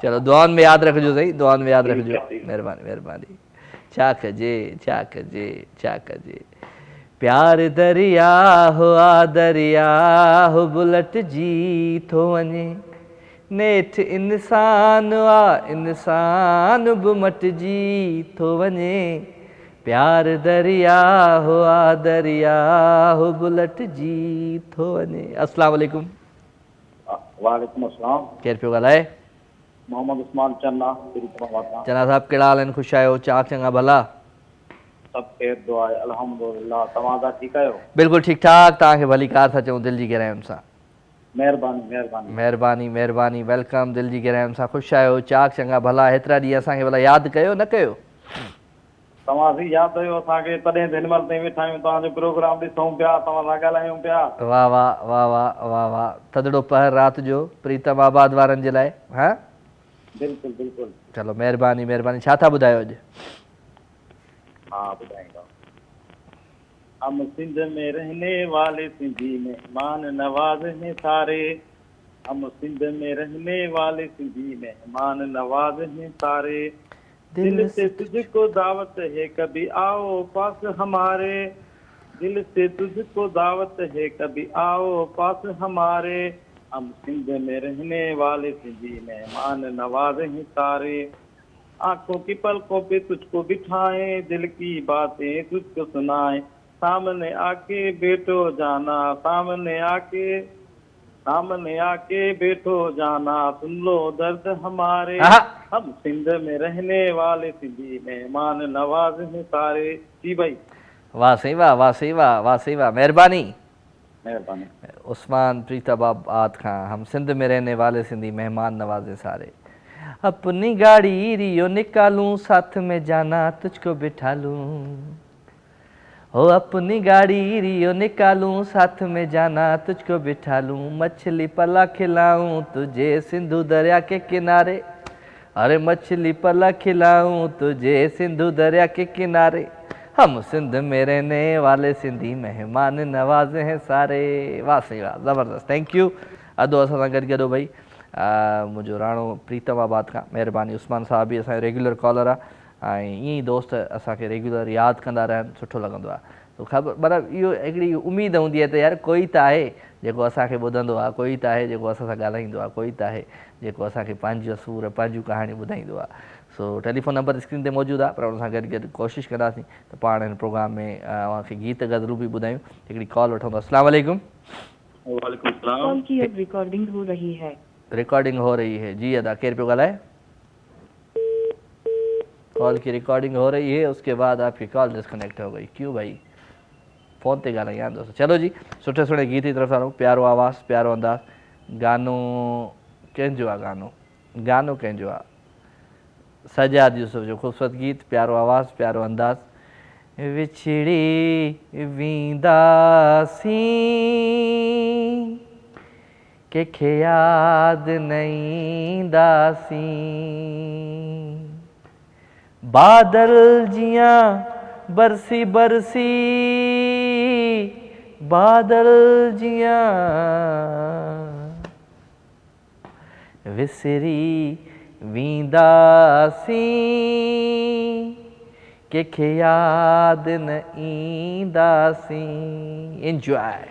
चलो दुआनि में यादि रखिजो साईं, दुआनि में यादि रखिजो। महिरबानी महिरबानी। छा कजे छा कजे छा कजे। प्यार दरिया हो आ दरिया हो बुलट जी थो वञे, नेठि इंसान आ इंसान बि मटिजी थो वञे। प्यार दरिया हो आ दरिया हो बुलट जी थो वञे। अस्सलाम वालेकुम। वालेकुम अस्सलाम। केरु पियो ॻाल्हाए? मोहम्मद उस्मान चन्ना। चन्ना साहब कहिड़ा हाल आहिनि? ख़ुशि आहियो? चाक चङा भला? सभु ख़ैर दुआ आहे अल्हम्दुलिल्लाह। तव्हां सां ठीकु आहियो? बिल्कुलु ठीकु ठाक। तव्हांखे भली कार था चऊं, दिलि जी गहराइयुनि सां। महिरबानी महिरबानी महिरबानी महिरबानी। वेलकम। दिलि जी गहराइयुनि सां ख़ुशि आहियो? चाक चङा भला? हेतिरा ॾींहं असांखे भला यादि कयो न कयो? तव्हां बि यादि कयो असांखे, तॾहिं हिन महिल ताईं वेठा आहियूं, तव्हांजो प्रोग्राम ॾिसूं पिया, तव्हां सां ॻाल्हायूं पिया। वाह वाह वाह वाह वाह वाह। थदड़ो पहर राति जो प्रीतम आबाद वारनि जे लाइ। हा बिल्कुलु बिल्कुलु। चलो महिरबानी महिरबानी। छा था ॿुधायो अॼु? हाँ बुधाएगा। हम सिंध में रहने वाले सिंधी मेहमान नवाज हैं सारे। हम सिंध में रहने वाले सिंधी मेहमान नवाज हैं सारे। दिल से तुझको दावत है कभी आओ पास हमारे। दिल से तुझको दावत है कभी आओ पास हमारे। हम सिंध में रहने वाले सिंधी मेहमान नवाज हैं सारे। आंखों की पलकों पे तुझको बिठाएं, दिल की बातें तुझको सुनाएं। सामने आके बैठो जाना, सामने आके बैठो जाना, सुन लो दर्द हमारे। हम सिंध में रहने वाले सिंधी मेहमान नवाज हैं सारे। जी भाई। वाह सही वाह, वाह सही वाह, वाह सही वाह। मेहरबानी मेहरबानी। उस्मान प्रीताबाद खां। हम सिंध में रहने वाले सिंधी मेहमान नवाजे सारे। अपनी गाड़ी रियो निकालूं, साथ में जाना तुझको बिठा लूं। हो अपनी गाड़ी रियो निकालूं, साथ में जाना तुझको बिठा लूं। मछली पला खिलाऊं तुझे सिंधु दरिया के किनारे। अरे मछली पला खिलाऊं तुझे सिंधु दरिया के किनारे। हम सिंध में रहने वाले सिंधी मेहमान नवाज हैं सारे। वाह सही वाह, ज़बरदस्त। Thank you. अदो असां सां गॾु भाई मुंहिंजो राणो प्रीतम आबाद खां। महिरबानी। उस्मान साहब बि असांजो रेगुलर कॉलर आहे ऐं ईअं ई दोस्त असांखे रेगुलर यादि कंदा रहनि, सुठो लॻंदो आहे। तो ख़बर मतिलबु इहो हिकिड़ी उमेद हूंदी आहे त यार कोई त आहे जेको असांखे ॿुधंदो आहे, कोई त आहे जेको असां सां ॻाल्हाईंदो आहे, कोई त आहे जेको असांखे पंहिंजो सूर पंहिंजूं कहाणियूं ॿुधाईंदो आहे। सो टेलीफोन नंबर स्क्रीन ते मौजूदु आहे, पर हुन सां गॾु गॾु कोशिशि कंदासीं त पाण हिन प्रोग्राम में अव्हांखे गीत गज़लूं बि ॿुधायूं। हिकिड़ी कॉल वठूं था। अस्सलाम वालेकुम। वालेकुम सलाम। कॉल की अब रिकॉर्डिंग हो रही है। रिकॉर्डिंग हो रही है। जी अदा। केरु पियो ॻाल्हाए? कॉल की रिकॉर्डिंग हो रही है, उसके बाद आपकी कॉल डिस्कनेक्ट हो गई। क्यों भाई? फ़ोन ते ॻाल्हाई यार दोस्त। चलो जी, सुठे सुठे गीत जी तरफ़ सां प्यारो आवाज़, प्यारो अंदाज़। गानो कंहिंजो आहे? गानो कंहिंजो आहे? सजाद यूसुफ जो ख़ूबसूरत गीत, प्यारो आवाज़, प्यारो अंदाज़। विछड़ी वेंदासीं कंहिंखे यादि न ईंदासीं बादल जियां बरसी बरसी बादल जियां विसरी वींदासीं कंहिंखे यादि न ईंदासीं एंजॉय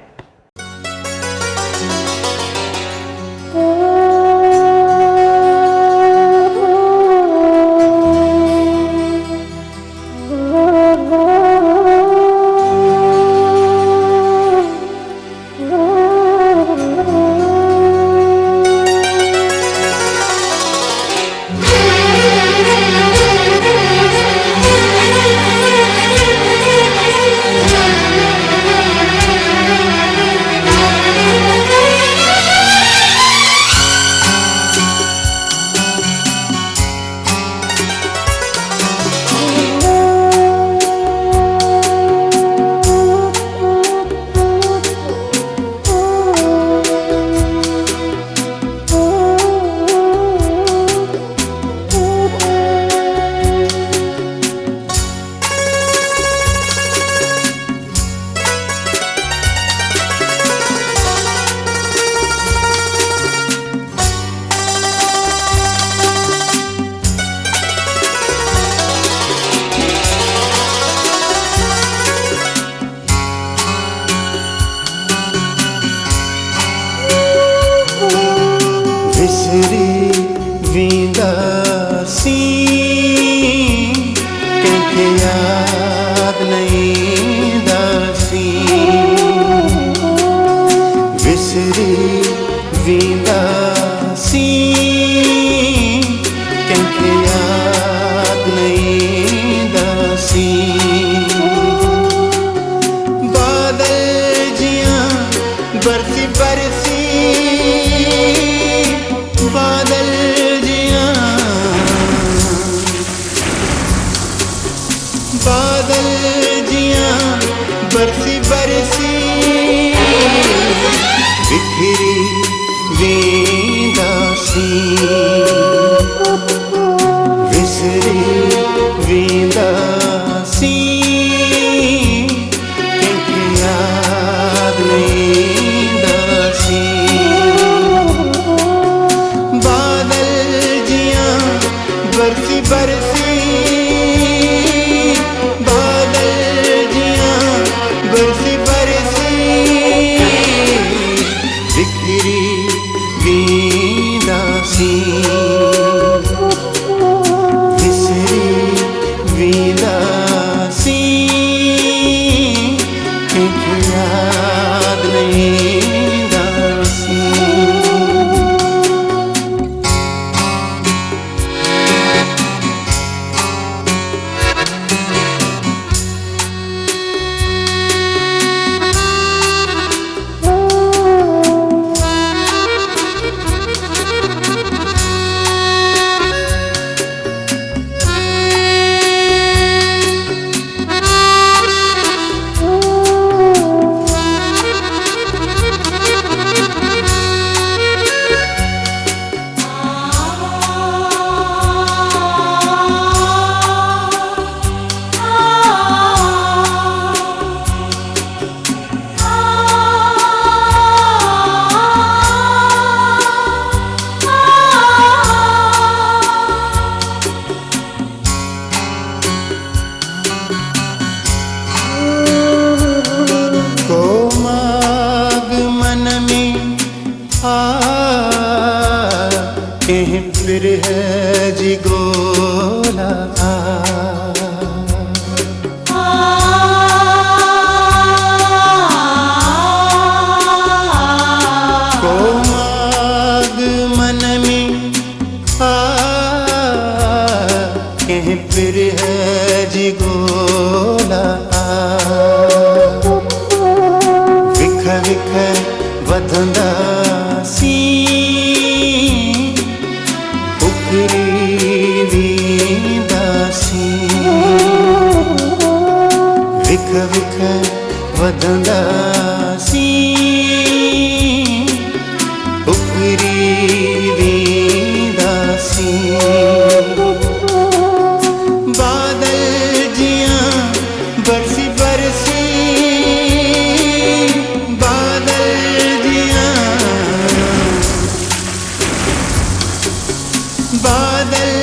बादल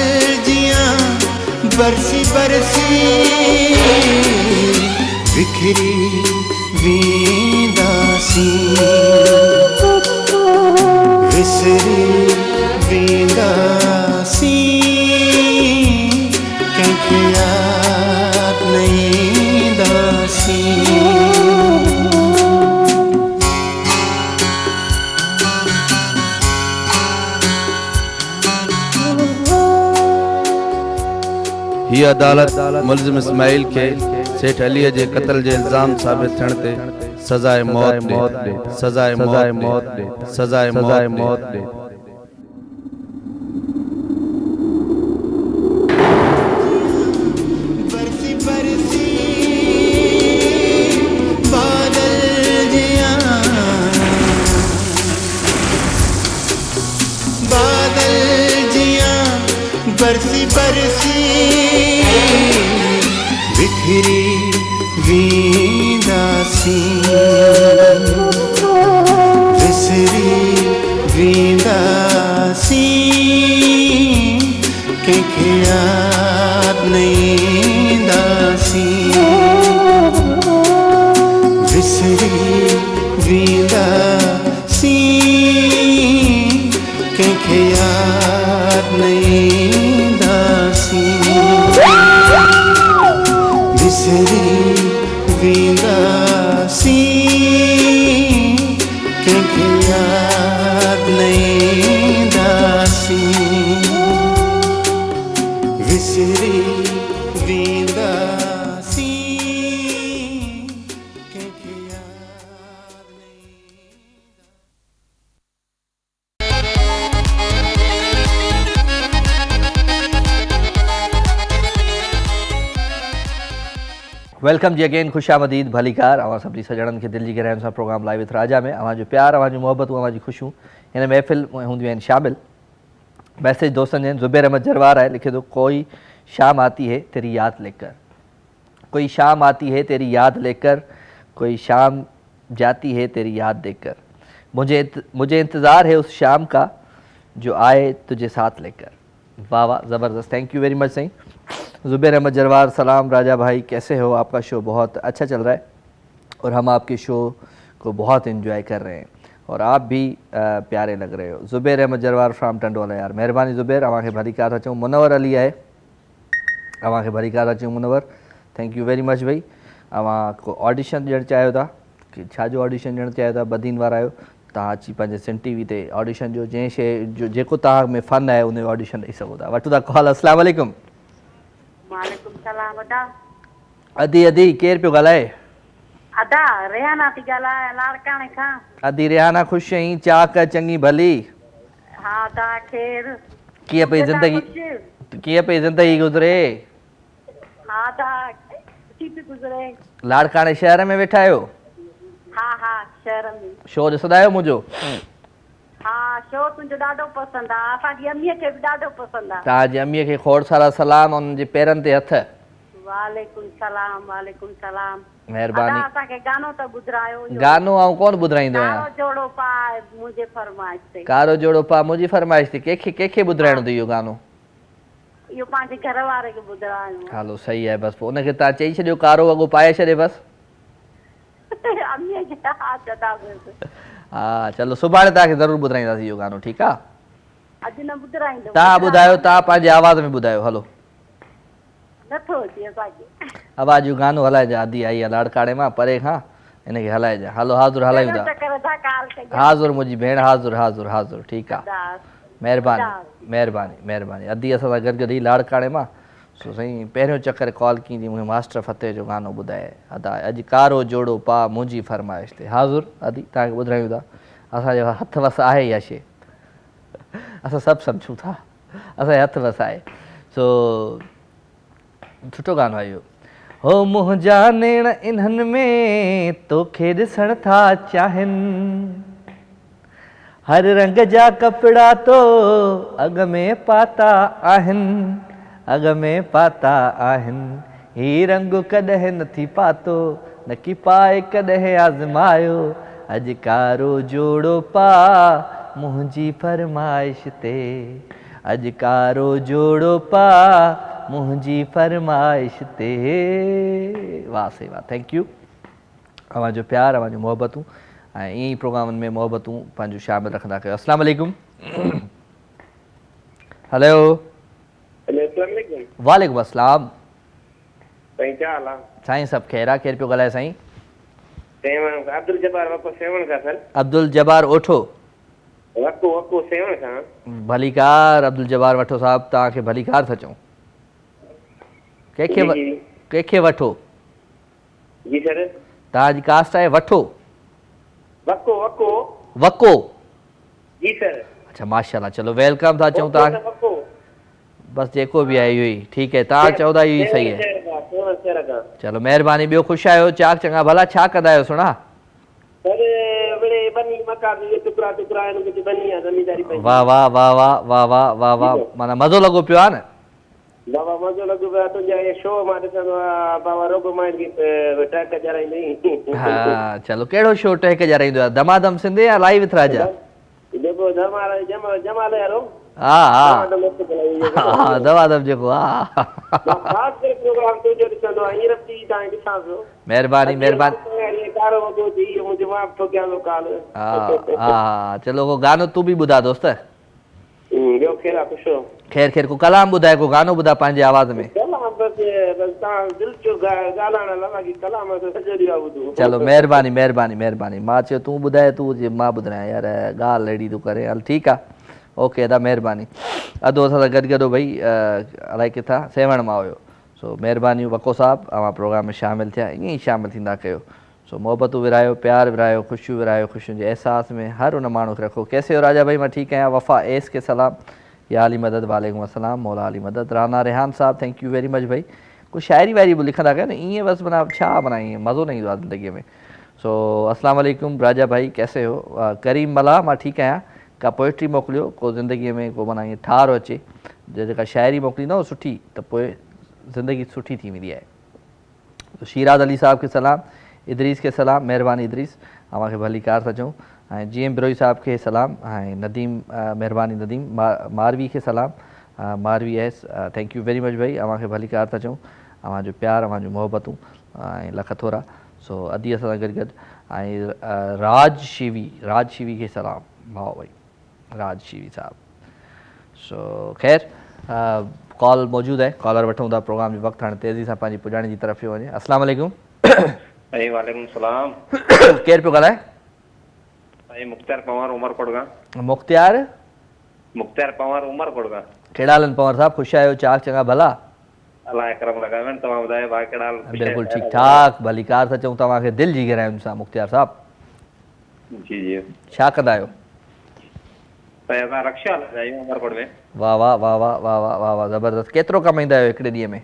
जियां बरसी बरसी बिखरी वेंदासी विसरी वेंदासी कंहिंखे याद नहीं दासी हीअ अदालत मुलज़िम इस्माइल खे सेठ अलीअ जे क़त्ल जे इल्ज़ाम साबित थियण ते सज़ाए मौत ॾे सज़ाए मौत ॾे सज़ाए मौत ॾे बरसी बरसी बादल जियां बरसी बरसी बिखरी वेंदासी विसरी वेंदासी कंहिंखे याद नहीं दासी विसरी वेंदासी कंहिंखे याद नहीं दासी विसरी वेंदासी कंहिंखे याद नहीं दासी विसरी वेंदासी कंहिंखे याद नहीं वेलकम जी अगेन खुशामदीद भलीकार अवां सभी सजणनि खे दिल जी गहराइयुनि सां प्रोग्राम लाइव विथ राजा में अवां जो प्यार अवां जो मोहब्बतूं अवां जी ख़ुशियूं हिन महफ़िल में हूंदियूं आहिनि शामिल। मैसेज दोस्तनि जन ज़ुबैर अहमद जरवार आहे लिखे थो कोई शाम आती है तेरी याद लेकर कोई शाम आती है तेरी याद लेकर कोई शाम जाती है तेरी याद देकर मुझे इंतज़ार है उस शाम का जो आए तुझे साथ लेकर। वाह वाह ज़बरदस्त थैंक यू वेरी मच सही ज़ुबैर अहमद जरवार सलाम राजा भाई कैसे हो आपका शो बहुत अच्छा चल रहा है और हम आपके शो को बहुत एंजॉय कर रहे हैं और आप भी प्यारे लग रहे हो। ज़ुबैर अहमद जरवार फ्राम टंडोला यार महिरबानी ज़ुबैर अवां खे भली कार अचूं मुनवर अली आहे अवां खे भली कार अचूं मुनवर थैंक यू वेरी मच भाई अवां को ऑडिशन ॾियणु चाहियो था कि छा जो ऑडिशन ॾियणु चाहियो था बदीन वारा आहियो तव्हां अची पंहिंजे सिन टीवी ते ऑडिशन जो जंहिं शइ जो जेको तव्हां में फ़न आहे उन जो ऑडिशन ॾेई सघो था। वठूं था कॉल अस्सलाम वालेकुम। वालेकुम सलाम अदा अदी केरु पियो ॻाल्हाए? अदा रेहाना थी ॻाल्हायां लाड़काणे खां। अदी रेहाना ख़ुशि आहीं चाक चङी भली? हा तव्हां ख़ैर कीअं पई ज़िंदगी गुज़रे? हा तव्हां सुठी पई गुज़रे। लाड़काणे शहर में वेठा आहियो? हा शहर में। शो ॾिसंदा आहियो मुंहिंजो? हा शो तुंहिंजो ॾाढो पसंदि आहे असांजी अम्मीअ खे बि ॾाढो पसंदि आहे। तव्हांजी अम्मीअ खे खोड़ सारा सलाम उन्हनि जे पेरनि ते हथ। वालेकुम सलाम महिरबानी। असांखे गानो त ॿुधायो। गानो आऊं कोन ॿुधाईंदो आहियां। कारो जोड़ो पा मुंहिंजे फरमाइश ते। कारो जोड़ो पा मुंहिंजी फरमाइश ते कंहिंखे ॿुधाइणो अथई इहो गानो? इहो पंहिंजे घर वारे खे ॿुधाइणो। हलो सही आहे बसि पोइ उनखे तव्हां चई छॾियो कारो वॻो पाए छॾे बसि। हा चलो सुभाणे तव्हांखे ज़रूरु ॿुधाईंदासीं इहो गानो ठीकु आहे? अॼु न ॿुधाईंदो। तव्हां ॿुधायो तव्हां पंहिंजे आवाज़ में ॿुधायो हलो। नथो अचे असांखे। आवाज़ जो गानो हलाइजां आदि आई आहे लाड़काणे मां परे खां हिनखे हलाइजां। हलो हाज़ुर हलायूं था। हाज़ुर मुंहिंजी भेण हाज़ुर ठीकु आहे महिरबानी अदी असां सां गॾु ई लाड़काणे मां सो साईं पहिरियों चकर कॉल कींदी मूंखे मास्टर फतेह जो गानो ॿुधाए अदा अॼु कारो जोड़ो पा मुंहिंजी फरमाइश ते। हाज़ुर अदी तव्हांखे ॿुधायूं था असांजो हथ वस आहे इहा शइ असां सभु सम्झूं था असांजे हथ वस आहे सो सुठो गानो आहे इहो। हो मुंहिंजा नेण इन्हनि में तोखे ॾिसण था चाहिनि हर रंग जा कपिड़ा तो अॻ में पाता आहिनि ही रंग कॾहिं नथी पातो न की पाए कॾहिं आज़मायो अॼु कारो जोड़ो पा मुंहिंजी फरमाइश ते अजकारो जोड़ो पा मुंहिंजी फरमाइश ते। वाह से वाह, थैंक यू। अवांजो प्यार, अवांजो मोहब्बतूं ऐं ईअं ई प्रोग्रामनि में मोहब्बतूं पंहिंजो शामिल रखंदा कयो। अस्सलाम वालेकुम। हेलो। वालेकुम अस्सलाम। साईं क्या हाल आहे? साईं सभु ख़ैर आहे। केरु पियो ॻाल्हाए साईं? अब्दुल जब्बार वको सेवण खां सर। अब्दुल जब्बार ओठो। वको सेवण खां। भलीकार अब्दुल जब्बार वठो साहब, तव्हांखे भलीकार था चऊं। कंहिंखे वठो? जी सर। तव्हांजी कास्ट आहे वठो? वको वको वको। जी सर। अच्छा माशाल्लाह, चलो वेलकम था चऊं तव्हांखे। बस जेको बि आहे इहो ई ठीकु आहे, तव्हां चओ था इहो ई सही आहे। चलो महिरबानी, ॿियो ख़ुशि आहियो? चाक चङा भला, छा कंदा आहियो सुणा? वाह वाह वाह वाह वाह वाह वाह वाह, माना मज़ो लॻो पियो आहे न? बाबा मज़ो लॻो पियो आहे तुंहिंजा इहे शो मां ॾिसंदो आहियां बाबा, रोगो मां टैक ॼाराईंदई। हा चलो, कहिड़ो शो टहक ॼाराईंदो आहे? दमादम सिंधी या लाइव विथ राजा? जेको जमाल यारो। हा हा दमादम जेको। हा महिरबानी महिरबानी। हा चलो, को गानो तूं बि ॿुधा दोस्त? ख़ैर ख़ैर, को कलाम ॿुधाए, को गानो ॿुधा पंहिंजे आवाज़ में। चलो महिरबानी महिरबानी महिरबानी। मां चयो तूं ॿुधाए, तूं मां ॿुधायां यार, ॻाल्हि अहिड़ी तूं करे। हल ठीकु आहे, ओके अदा महिरबानी। अधु असां सां गॾु गॾु भई अलाए किथां सेवण मां हुयो। सो महिरबानी वको साहब, अवां प्रोग्राम में शामिलु थिया, ईअं ई शामिलु थींदा कयो। सो मोहबतूं विरायो, प्यार विरायो, ख़ुशियूं विरायो, ख़ुशियुनि जे अहसास में हर उन माण्हू खे रखो। कैसे हो राजा भाई? मां ठीकु आहियां। वफ़ा एस के सलाम, या अली मदद, वालेकुम अस्सलाम, मौला अली मदद। राना रेहान साहब थैंक यू वेरी मच भाई। कुझु शाइरी वाइरी बि लिखंदा कयो न, ईअं बसि माना छा माना ईअं मज़ो न ईंदो आहे ज़िंदगीअ में। सो अस्सलाम वालेकुम राजा भाई, कैसे हो? करीम मला, मां ठीकु आहियां। का पोइट्री मोकिलियो, को ज़िंदगीअ में को माना ईअं ठार अचे, जेका शाइरी मोकिलींदव सुठी, त पोइ ज़िंदगी सुठी थी वेंदी आहे। तो शीराज अली साहब खे सलाम, इदरीस खे सलाम, महिरबानी इदरीस, अव्हांखे भलीकार था चऊं। ऐं जी एम बिरोई साहब खे सलाम, ऐं नदीम महिरबानी नदीम, मारवी खे सलाम, मारवी एस थैंक यू वेरी मच भाई, अव्हांखे भलीकार था चऊं। अव्हांजो प्यार, अव्हांजूं मोहबतूं ऐं लख थोरा। सो अदी असां सां गॾु गॾु। ऐं राज शिवी खे सलाम भाउ भाई, राज शिवी साहब। सो ख़ैर कॉल मौजूदु आहे, कॉलर वठूं था। प्रोग्राम जो वक़्तु हाणे तेज़ी सां पंहिंजी पुॼाइण जी तरफ़ पियो वञे। अस्सलाम वालेकुम। वालेकुम सलाम। केरु पियो ॻाल्हाए? मुख्तार पवार उमरकोट खां। मुख्तार पवार उमरकोट खां। कहिड़ा हाल पवार साहब? ख़ुशि आहियो? चाक चङा भला? अलाह करम लॻावनि, तव्हां ॿुधायो भाउ कहिड़ा हाल? बिल्कुलु ठीकु ठाक, भलीकार था चऊं। तव्हांखे दिलि जी गहराइयुनि सां मुख्तार साहब। जी जी। छा कंदा आहियो? असां रक्षा हलाईंदा आहियूं उमरकोट में। वाह वाह वाह वाह वाह वाह वाह वाह, ज़बरदस्त। केतिरो कमाईंदा आहियो हिकिड़े ॾींहं में?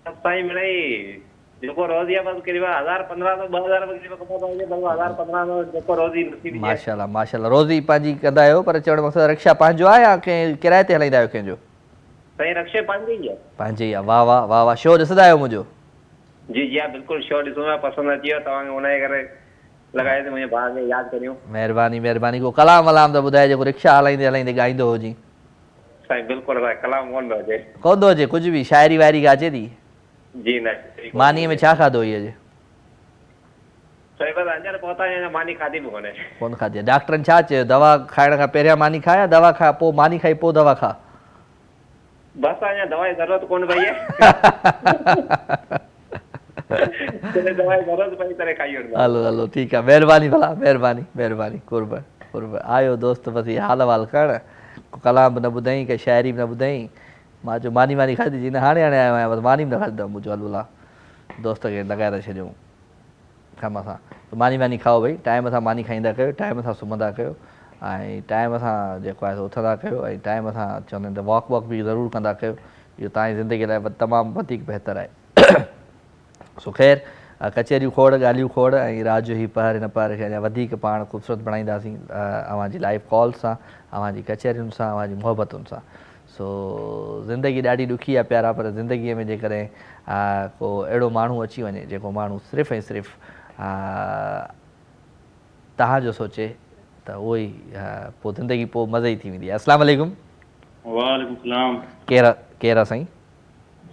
साईं मिड़ई जेको रोज़ी आहे बस करीब 1000-1500 2000 कमाईंदा आहियूं, 1000-1500 जेको रोज़ी नसीब आहे। माशाल्लाह माशाल्लाह, रोज़ी पंहिंजी कंदा आहियो, पर चवण जो मक़सदु रक्षा पंहिंजो आहे या कंहिं किराए ते हलाईंदा आहियो कंहिंजो? साईं रक्षा पंहिंजी ई आहे। पंहिंजी आहे। वाह वाह वाह वाह। शो ॾिसंदा आहियो मुंहिंजो? जी जी हा बिल्कुलु, शो ॾिसूं था, पसंदि अची वियो तव्हांखे, हुनजे करे लॻाए ते मुंहिंजे भाउ खे यादि करियूं। महिरबानी महिरबानी। को कलाम वलाम त ॿुधाए जेको रिक्शा हलाईंदे हलाईंदे ॻाईंदो हुजी। साईं बिल्कुलु कलाम कोन थो अचे। कोन थो अचे कुझु बि? शाइरी वाइरी का अचे थी? जी न। मानीअ में छा खाधो हुई अॼु? साईं बसि अंदरि पहुता आहियूं, मानी खाधी बि कोन्हे। कोन खाधी? डॉक्टरनि छा चयो? दवा खाइण खां पहिरियां मानी खा या दवा खा पोइ मानी खाई पोइ दवा खा? बसि अञा दवा जी ज़रूरत कोन पई आहे। हलो हलो ठीकु आहे, महिरबानी भला, महिरबानी महिरबानी। कुर्ब आयो दोस्त, बसि इहा हाल वाल करणु, कलाम बि न ॿुधाई, कंहिं शाइरी बि न ॿुधाई। मां चयो मानी खाधी जी न, हाणे आयो आहियां, बसि मानी बि न खाधींदुमि। मुंहिंजो हल भला दोस्त खे लॻाए था छॾियूं कम सां। मानी खाओ भई, टाइम सां मानी खाईंदा कयो, टाइम सां सुम्हंदा कयो, ऐं टाइम सां जेको आहे उथंदा कयो, ऐं टाइम सां चवंदा आहिनि त वॉक बि ज़रूरु कंदा कयो। इहो तव्हांजी ज़िंदगीअ लाइ तमामु वधीक बहितरु आहे। सो ख़ैर, कचहरियूं खोड़, ॻाल्हियूं खोड़, ऐं रात जो ही पहर हिन पहर खे अञा वधीक पाण ख़ूबसूरत बणाईंदासीं अव्हांजी लाइव कॉल सां, अव्हांजी कचहरियुनि सां, अव्हांजी मोहबतुनि सां। सो ज़िंदगी ॾाढी ॾुखी आहे प्यारा, पर ज़िंदगीअ में जेकॾहिं को अहिड़ो माण्हू अची वञे जेको माण्हू सिर्फ़ु ऐं सिर्फ़ु तव्हांजो सोचे, त उहो ई पोइ ज़िंदगी पोइ मज़े ई थी वेंदी आहे। अस्सलाम वालेकुम। वालेकुम सलाम। केरा साईं?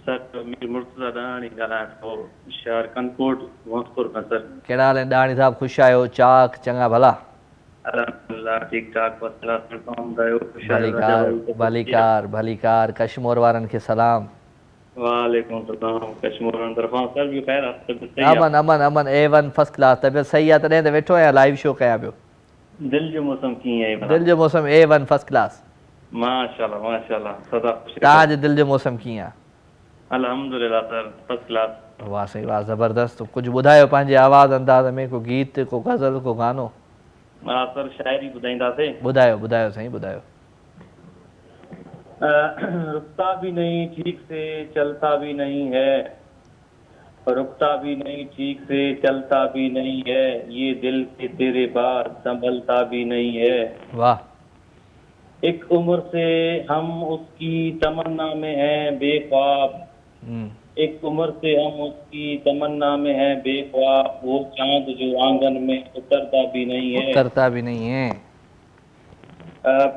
सर मीर मुर्तज़ा डाणी ॻाल्हायां थो, शहर कनकोट मोहतपुर खां सर। कहिड़ा हाल आहिनि डाणी साहब? ख़ुशि आहियो? चाक चङा भला? अल्हम्दुलिल्लाह ठीक ठाक, फर्स्ट क्लास में काम कयो। भलीकार भलीकार। कश्मीर वारनि खे सलाम। वालेकुम सलाम। कश्मीर वारनि तरफ़ां सर बि ख़ैर आहे? अमन अमन अमन A1 फर्स्ट क्लास। तबियत सही आहे तॾहिं त वेठो आहियां लाइव शो कयां पियो। दिल जो मौसम कीअं आहे? दिल जो मौसम A1 फर्स्ट क्लास। माशाल्लाह माशाल्लाह, सदा खुश। तव्हांजे दिल जो मौसम कीअं आहे? अल्हम्दुलिल्लाह सर फर्स्ट क्लास। वाह साईं वाह, ज़बरदस्त। कुझु ॿुधायो पंहिंजे आवाज़ अंदाज़ में, को गीत, को गज़ल, को गानो? हा सर शायरी ॿुधाईंदासीं। ॿुधायो ॿुधायो साईं ॿुधायो। रुकता भी नहीं ठीक से चलता भी नहीं है, रुकता भी नहीं ठीक से चलता भी नहीं है, ये दिल के तेरे बाद संभलता भी नहीं है। वाह। एक उम्र से हम उसकी तमन्ना में हैं बेख्वाब, एक उम्र से हम उसकी तमन्ना में हैं बेख्वाब, वो चांद जो आंगन में उतरता भी नहीं है। उतरता भी नहीं है।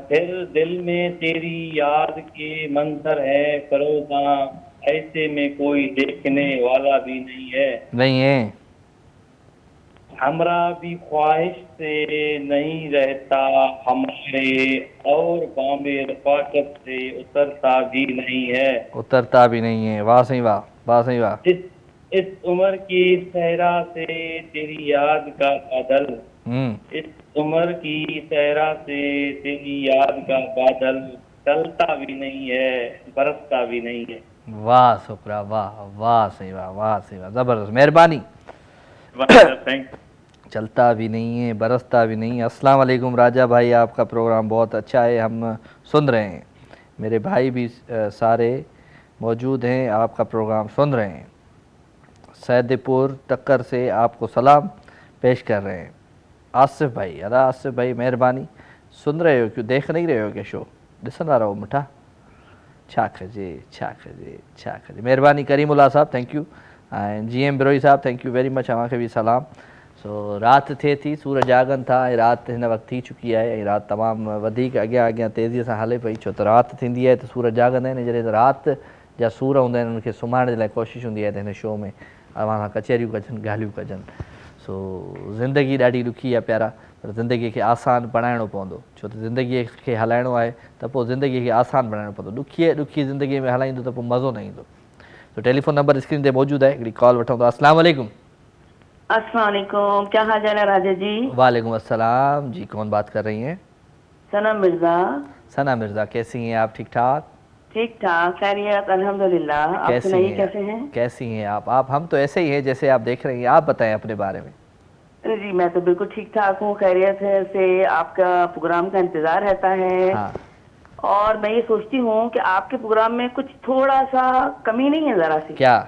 फिर दिल में तेरी याद के मंजर है फरोज़ा, ऐसे में कोई देखने वाला भी नहीं है। नहीं है। हमरा भी ख्वाहिश से नहीं रहता हमारे, और बामे रफाकत से उतरता भी नहीं है। उतरता भी नहीं है। वाह सही वाह, वाह सही वाह। इस उम्र की सहरा से तेरी याद का बादल, इस उम्र की सहरा से तेरी याद का बादल, टलता भी नहीं है बरसता भी नहीं है। वाह शुक्रा, वाह वाह सही वाह, वाह सही वाह, ज़बरदस्त, मेहरबानी। चलता भी नहीं है बरसता भी नहीं है। अस्सलाम वालेकुम राजा भाई, आपका प्रोग्राम बहुत अच्छा है, हम सुन रहे हैं। मेरे भाई भी सारे मौजूद हैं, आपका प्रोग्राम सुन रहे हैं। सैदपुर टक्कर से आपको सलाम पेश कर रहे हैं। आसिफ भाई, अदा आसिफ भाई मेहरबानी, सुन रहे हो क्यों, देख नहीं रहे हो क्या शो? ॾिसंदा रहो मिठा। छा कजे छा कजे छा कजे। मेहरबानी करीमुल्ला साहब, थैंक यू। ऐं GM बिरोई Sahib, thank you very much, अव्हांखे बि सलाम। सो राति थिए थी, सूरज जागनि था, ऐं राति हिन वक़्तु थी चुकी आहे, ऐं राति तमामु वधीक अॻियां अॻियां तेज़ीअ सां हले पई, छो त राति थींदी आहे त सूरज जागंदा आहिनि। जॾहिं राति जा सूर हूंदा आहिनि उनखे सुम्हाइण जे लाइ कोशिशि हूंदी आहे त हिन शो में अव्हां सां कचहरियूं कजनि, ॻाल्हियूं कजनि। सो ज़िंदगी ॾाढी ॾुखी आहे प्यारा, पर ज़िंदगीअ खे आसान बणाइणो पवंदो, छो त ज़िंदगीअ खे हलाइणो आहे त पोइ ज़िंदगीअ खे आसान बणाइणो पवंदो। ॾुखी ज़िंदगीअ में हलाईंदो त पोइ मज़ो न ईंदो। तो टेलीफोन नंबर स्क्रीन ते मौजूद है, हिकिड़ी कॉल वठूं था। अस्सलाम वालेकुम। अस्सलाम वालेकुम, क्या हाल है राजा जी? वालेकुम अस्सलाम जी, कौन बात कर रही हैं? सना मिर्जा। सना मिर्जा, कैसी हैं आप? ठीक ठाक? ठीक ठाक, खैरियत अल्हम्दुलिल्लाह। आप सुनाइए कैसे हैं? कैसी हैं आप? हम तो ऐसे ही हैं जैसे आप देख रही हैं, आप बताएं अपने बारे में। जी मैं तो बिल्कुल ठीक ठाक हूँ, खैरियत है से आपका प्रोग्राम का इंतजार रहता है। हाँ। और मैं ये सोचती हूँ कि आपके प्रोग्राम में कुछ थोड़ा सा कमी नहीं है जरा सी? क्या?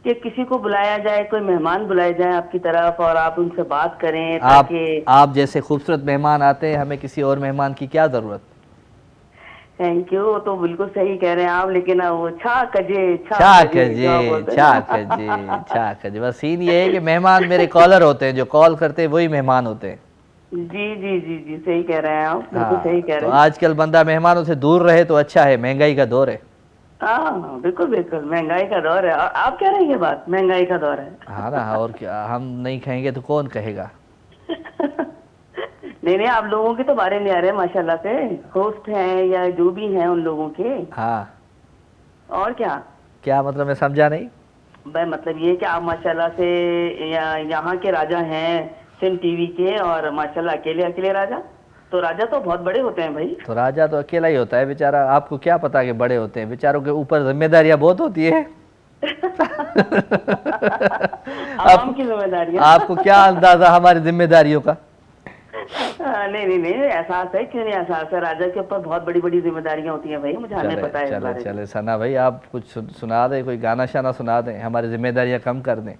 कि किसी को बुलाया जाए, कोई मेहमान बुलाए जाए आपकी तरफ और आप उनसे बात करें ताकि आप जैसे खूबसूरत मेहमान आते हैं, हमें किसी और मेहमान की क्या जरूरत? थैंक यू, तो बिल्कुल सही कह रहे हैं आप, लेकिन वो छा कजे बस सीन ये है कि मेहमान मेरे कॉलर होते हैं, जो कॉल करते हैं वही मेहमान होते हैं। जी जी जी जी सही कह रहे हैं आप, बिल्कुल सही कह रहे हैं। तो आजकल बंदा मेहमानों से दूर रहे तो अच्छा है, महंगाई का दौर है। हाँ बिल्कुल बिल्कुल, महंगाई का दौर है। और आप कह रहे हैं ये बात, महंगाई का दौर है। हाँ ना, और क्या, हम नहीं कहेंगे तो कौन कहेगा? नहीं आप लोगों के तो बारे में आ रहे हैं माशाल्लाह से, होस्ट हैं या जो भी हैं उन लोगों के। हाँ और क्या मतलब, मैं समझा नहीं। भाई मतलब ये कि आप माशाल्लाह से यहाँ के राजा हैं सिम टीवी के, और माशाल्लाह अकेले राजा। तो राजा तो बहुत बड़े होते हैं भाई। तो राजा तो अकेला ही होता है बेचारा, आपको क्या पता कि बड़े होते हैं? बेचारों के ऊपर जिम्मेदारियां बहुत होती है। आवाम की जिम्मेदारियां। आपको क्या अंदाजा हमारी जिम्मेदारियों का? नहीं एहसास है, क्यों नहीं एहसास है, राजा के ऊपर बहुत बड़ी बड़ी जिम्मेदारियां होती हैं भाई, मुझे हमें पता है। चले सना भाई, आप कुछ सुना दें, कोई गाना शाना सुना दें, हमारी जिम्मेदारियां कम कर दें।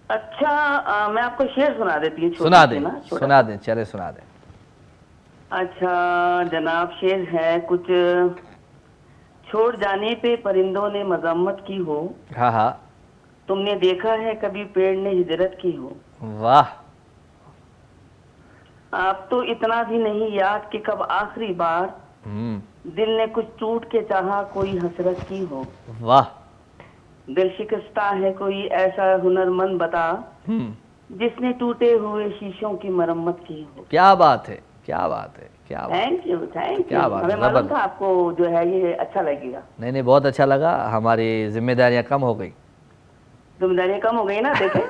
अच्छा मैं आपको शेर सुना देती हूँ। सुना दें चले सुना दें। अच्छा जनाब, शेर है कुछ। छोड़ जाने पे परिंदों ने मजम्मत की हो, हाँ तुमने देखा है कभी पेड़ ने हिजरत की हो। वाह। आप तो इतना भी नहीं याद कि कब आखिरी बार दिल ने कुछ टूट के चाहा कोई हसरत की हो, वाह। दिल शिकस्ता है कोई ऐसा हुनरमंद बता, जिसने टूटे हुए शीशों की मरम्मत की हो। क्या बात है, क्या बात है, क्या बात। Thank U, thank U. क्या बात हमें है, मालूम था आपको जो है ये अच्छा लगेगा। नहीं नहीं, बहुत अच्छा लगा। हमारी जिम्मेदारियां कम हो गई। जिम्मेदारियां कम हो गई ना, देखे।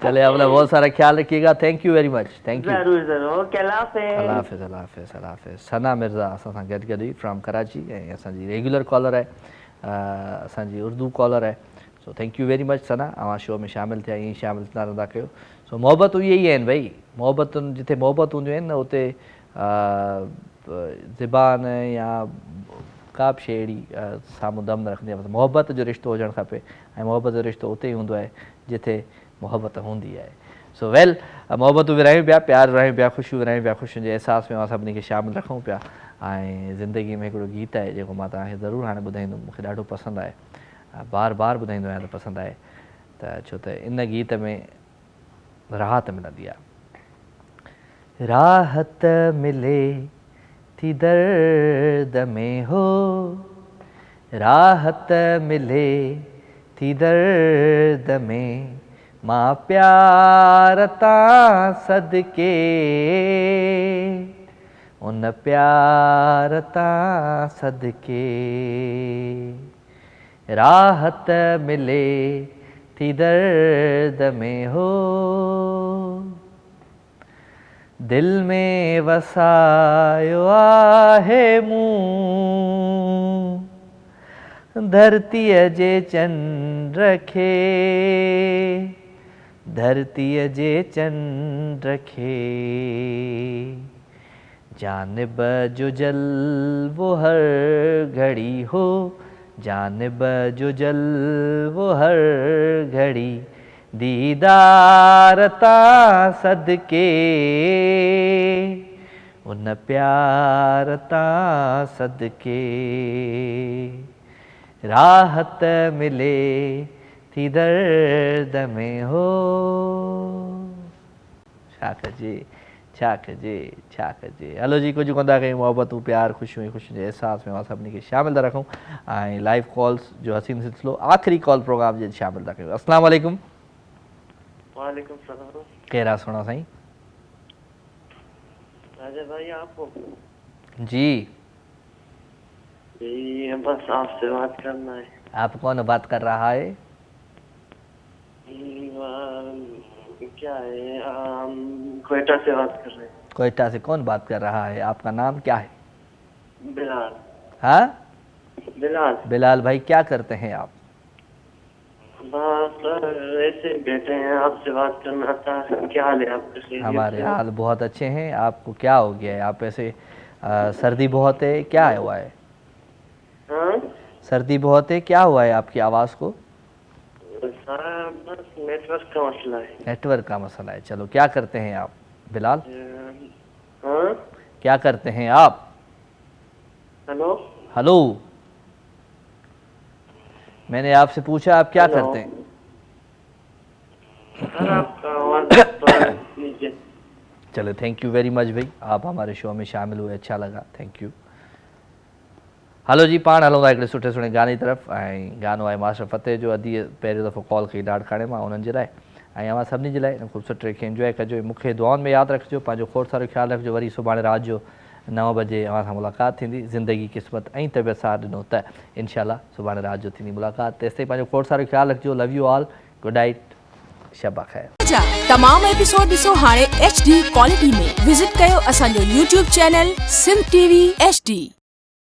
चले, अपना बहुत सारा ख्याल रखिएगा। Thank you very much. Thank U. जरूर जरूर। ओके, अल्लाह हाफिज़। अल्लाह हाफिज़, अल्लाह हाफिज़, अल्लाह हाफिज़। सना मिर्ज़ा असां सां गॾु गॾु फ्रॉम कराची, ऐं असांजी रेगुलर कॉलर आहे, असांजी उर्दू कॉलर आहे। So thank you very much Sana, अवां शो में शामिल थिया, ईअं ई शामिल थींदा रहंदा कयो। सो मोहबतूं इहे ई आहिनि भई, मोहबतुनि जिथे मोहबत हूंदियूं आहिनि न उते ज़बान या का बि शइ अहिड़ी साम्हूं दम न रखंदी आहे। मोहबत जो रिश्तो हुजणु खपे, ऐं मोहबत जो रिश्तो उते ई हूंदो आहे जिथे मोहबत हूंदी आहे। सो वेल, मोहबतूं विरहायूं पिया, प्यार विरहायूं पिया, ख़ुशियूं विरहायूं पिया, ख़ुशियुनि जे अहसास में असां सभिनी खे शामिल रखूं पिया। ऐं ज़िंदगी में हिकिड़ो गीत आहे जेको मां तव्हांखे ज़रूरु हाणे ॿुधाईंदुमि, मूंखे ॾाढो पसंदि आहे, बार बार ॿुधाईंदो आहियां त पसंदि आहे, त छो त इन गीत में राहत मिलंदी आहे। राहत मिले थी दर्द में हो, राहत मिले थी दर्द में, मां प्यार तां सदके, उन प्यार तां सदके। राहत मिले थी दर्द में हो, दिल में वसायो आहे मूं, धरतीअ जे चंड खे, धरतीअ जे चंड खे। जानिब जो जलवो हर घड़ी हो, जानिब जो जलवो हर घड़ी, दीदार तां सदके, उन प्यार तां सदके। राहत मिले थी दर्द में हो। छा कजे, छा कजे, छा कजे। हलो जी, कुझु कंदा कयूं, मोहबतूं, प्यार, ख़ुशियूं ऐं ख़ुशियुनि जे अहसास में असां सभिनी खे शामिल था रखूं, ऐं लाइव कॉल्स जो हसीन सिलसिलो आख़िरी कॉल प्रोग्राम जे शामिल था कयूं। अस्सलाम वालेकुम। वालेकुम सलाम। कहिड़ा सुहिणा साईं? राजा भाई आपको जी बस आपसे बात करना है। आप कौन बात कर रहा है? क्या है, क्वेटा से बात कर रहे हैं। क्वेटा से कौन बात कर रहा है? आपका नाम क्या है? बिलाल। हाँ, बिलाल। बिलाल भाई, क्या करते हैं आप? बस ऐसे बैठे हैं, आपसे बात करना था। क्या हाल है आपके? हमारे हाल बहुत अच्छे हैं। आपको क्या हो गया है? आप ऐसे सर्दी बहुत है, क्या हुआ है? हाँ? सर्दी बहुत है, क्या हुआ है आपकी आवाज़ को? बस नेटवर्क का मसला है। नेटवर्क का मसला है। चलो, क्या करते हैं आप बिलाल? हाँ? क्या करते हैं आप? हेलो हेलो, मैंने आपसे पूछा आप क्या करते हैं? चलो, थैंक यू वेरी मच भाई, आप हमारे शो में शामिल हुए, अच्छा लगा, थैंक यू। हलो जी, पाण हलूं था हिकिड़े सुठे सुठे गाने तरफ़, ऐं गानो आहे मास्टर फ़तेह जो। अदी पहिरियों दफ़ो कॉल कई ॾाढखाणे मां, उन्हनि जे लाइ ऐं अवां सभिनी जे लाइ ख़ूबसूरत खे इंजॉय कजो। मूंखे दुआउनि में यादि रखिजो, पंहिंजो खोड़ सारो ख़्यालु रखिजो। वरी सुभाणे राति जो 9 बजे अवां सां मुलाक़ात थींदी। ज़िंदगी, क़िस्मत ऐं तबियत साथ ॾिनो त इंशाअल्लाह सुभाणे राति जो थींदी मुलाक़ात। तेसिताईं पंहिंजो खोड़ सारो ख़्यालु रखिजो। Love you all, good night, शब ख़ैर। तमाम एपिसोड ॾिसो हाणे HD क्वालिटी में। विज़िट कयो असांजो YouTube channel Sindh TV HD।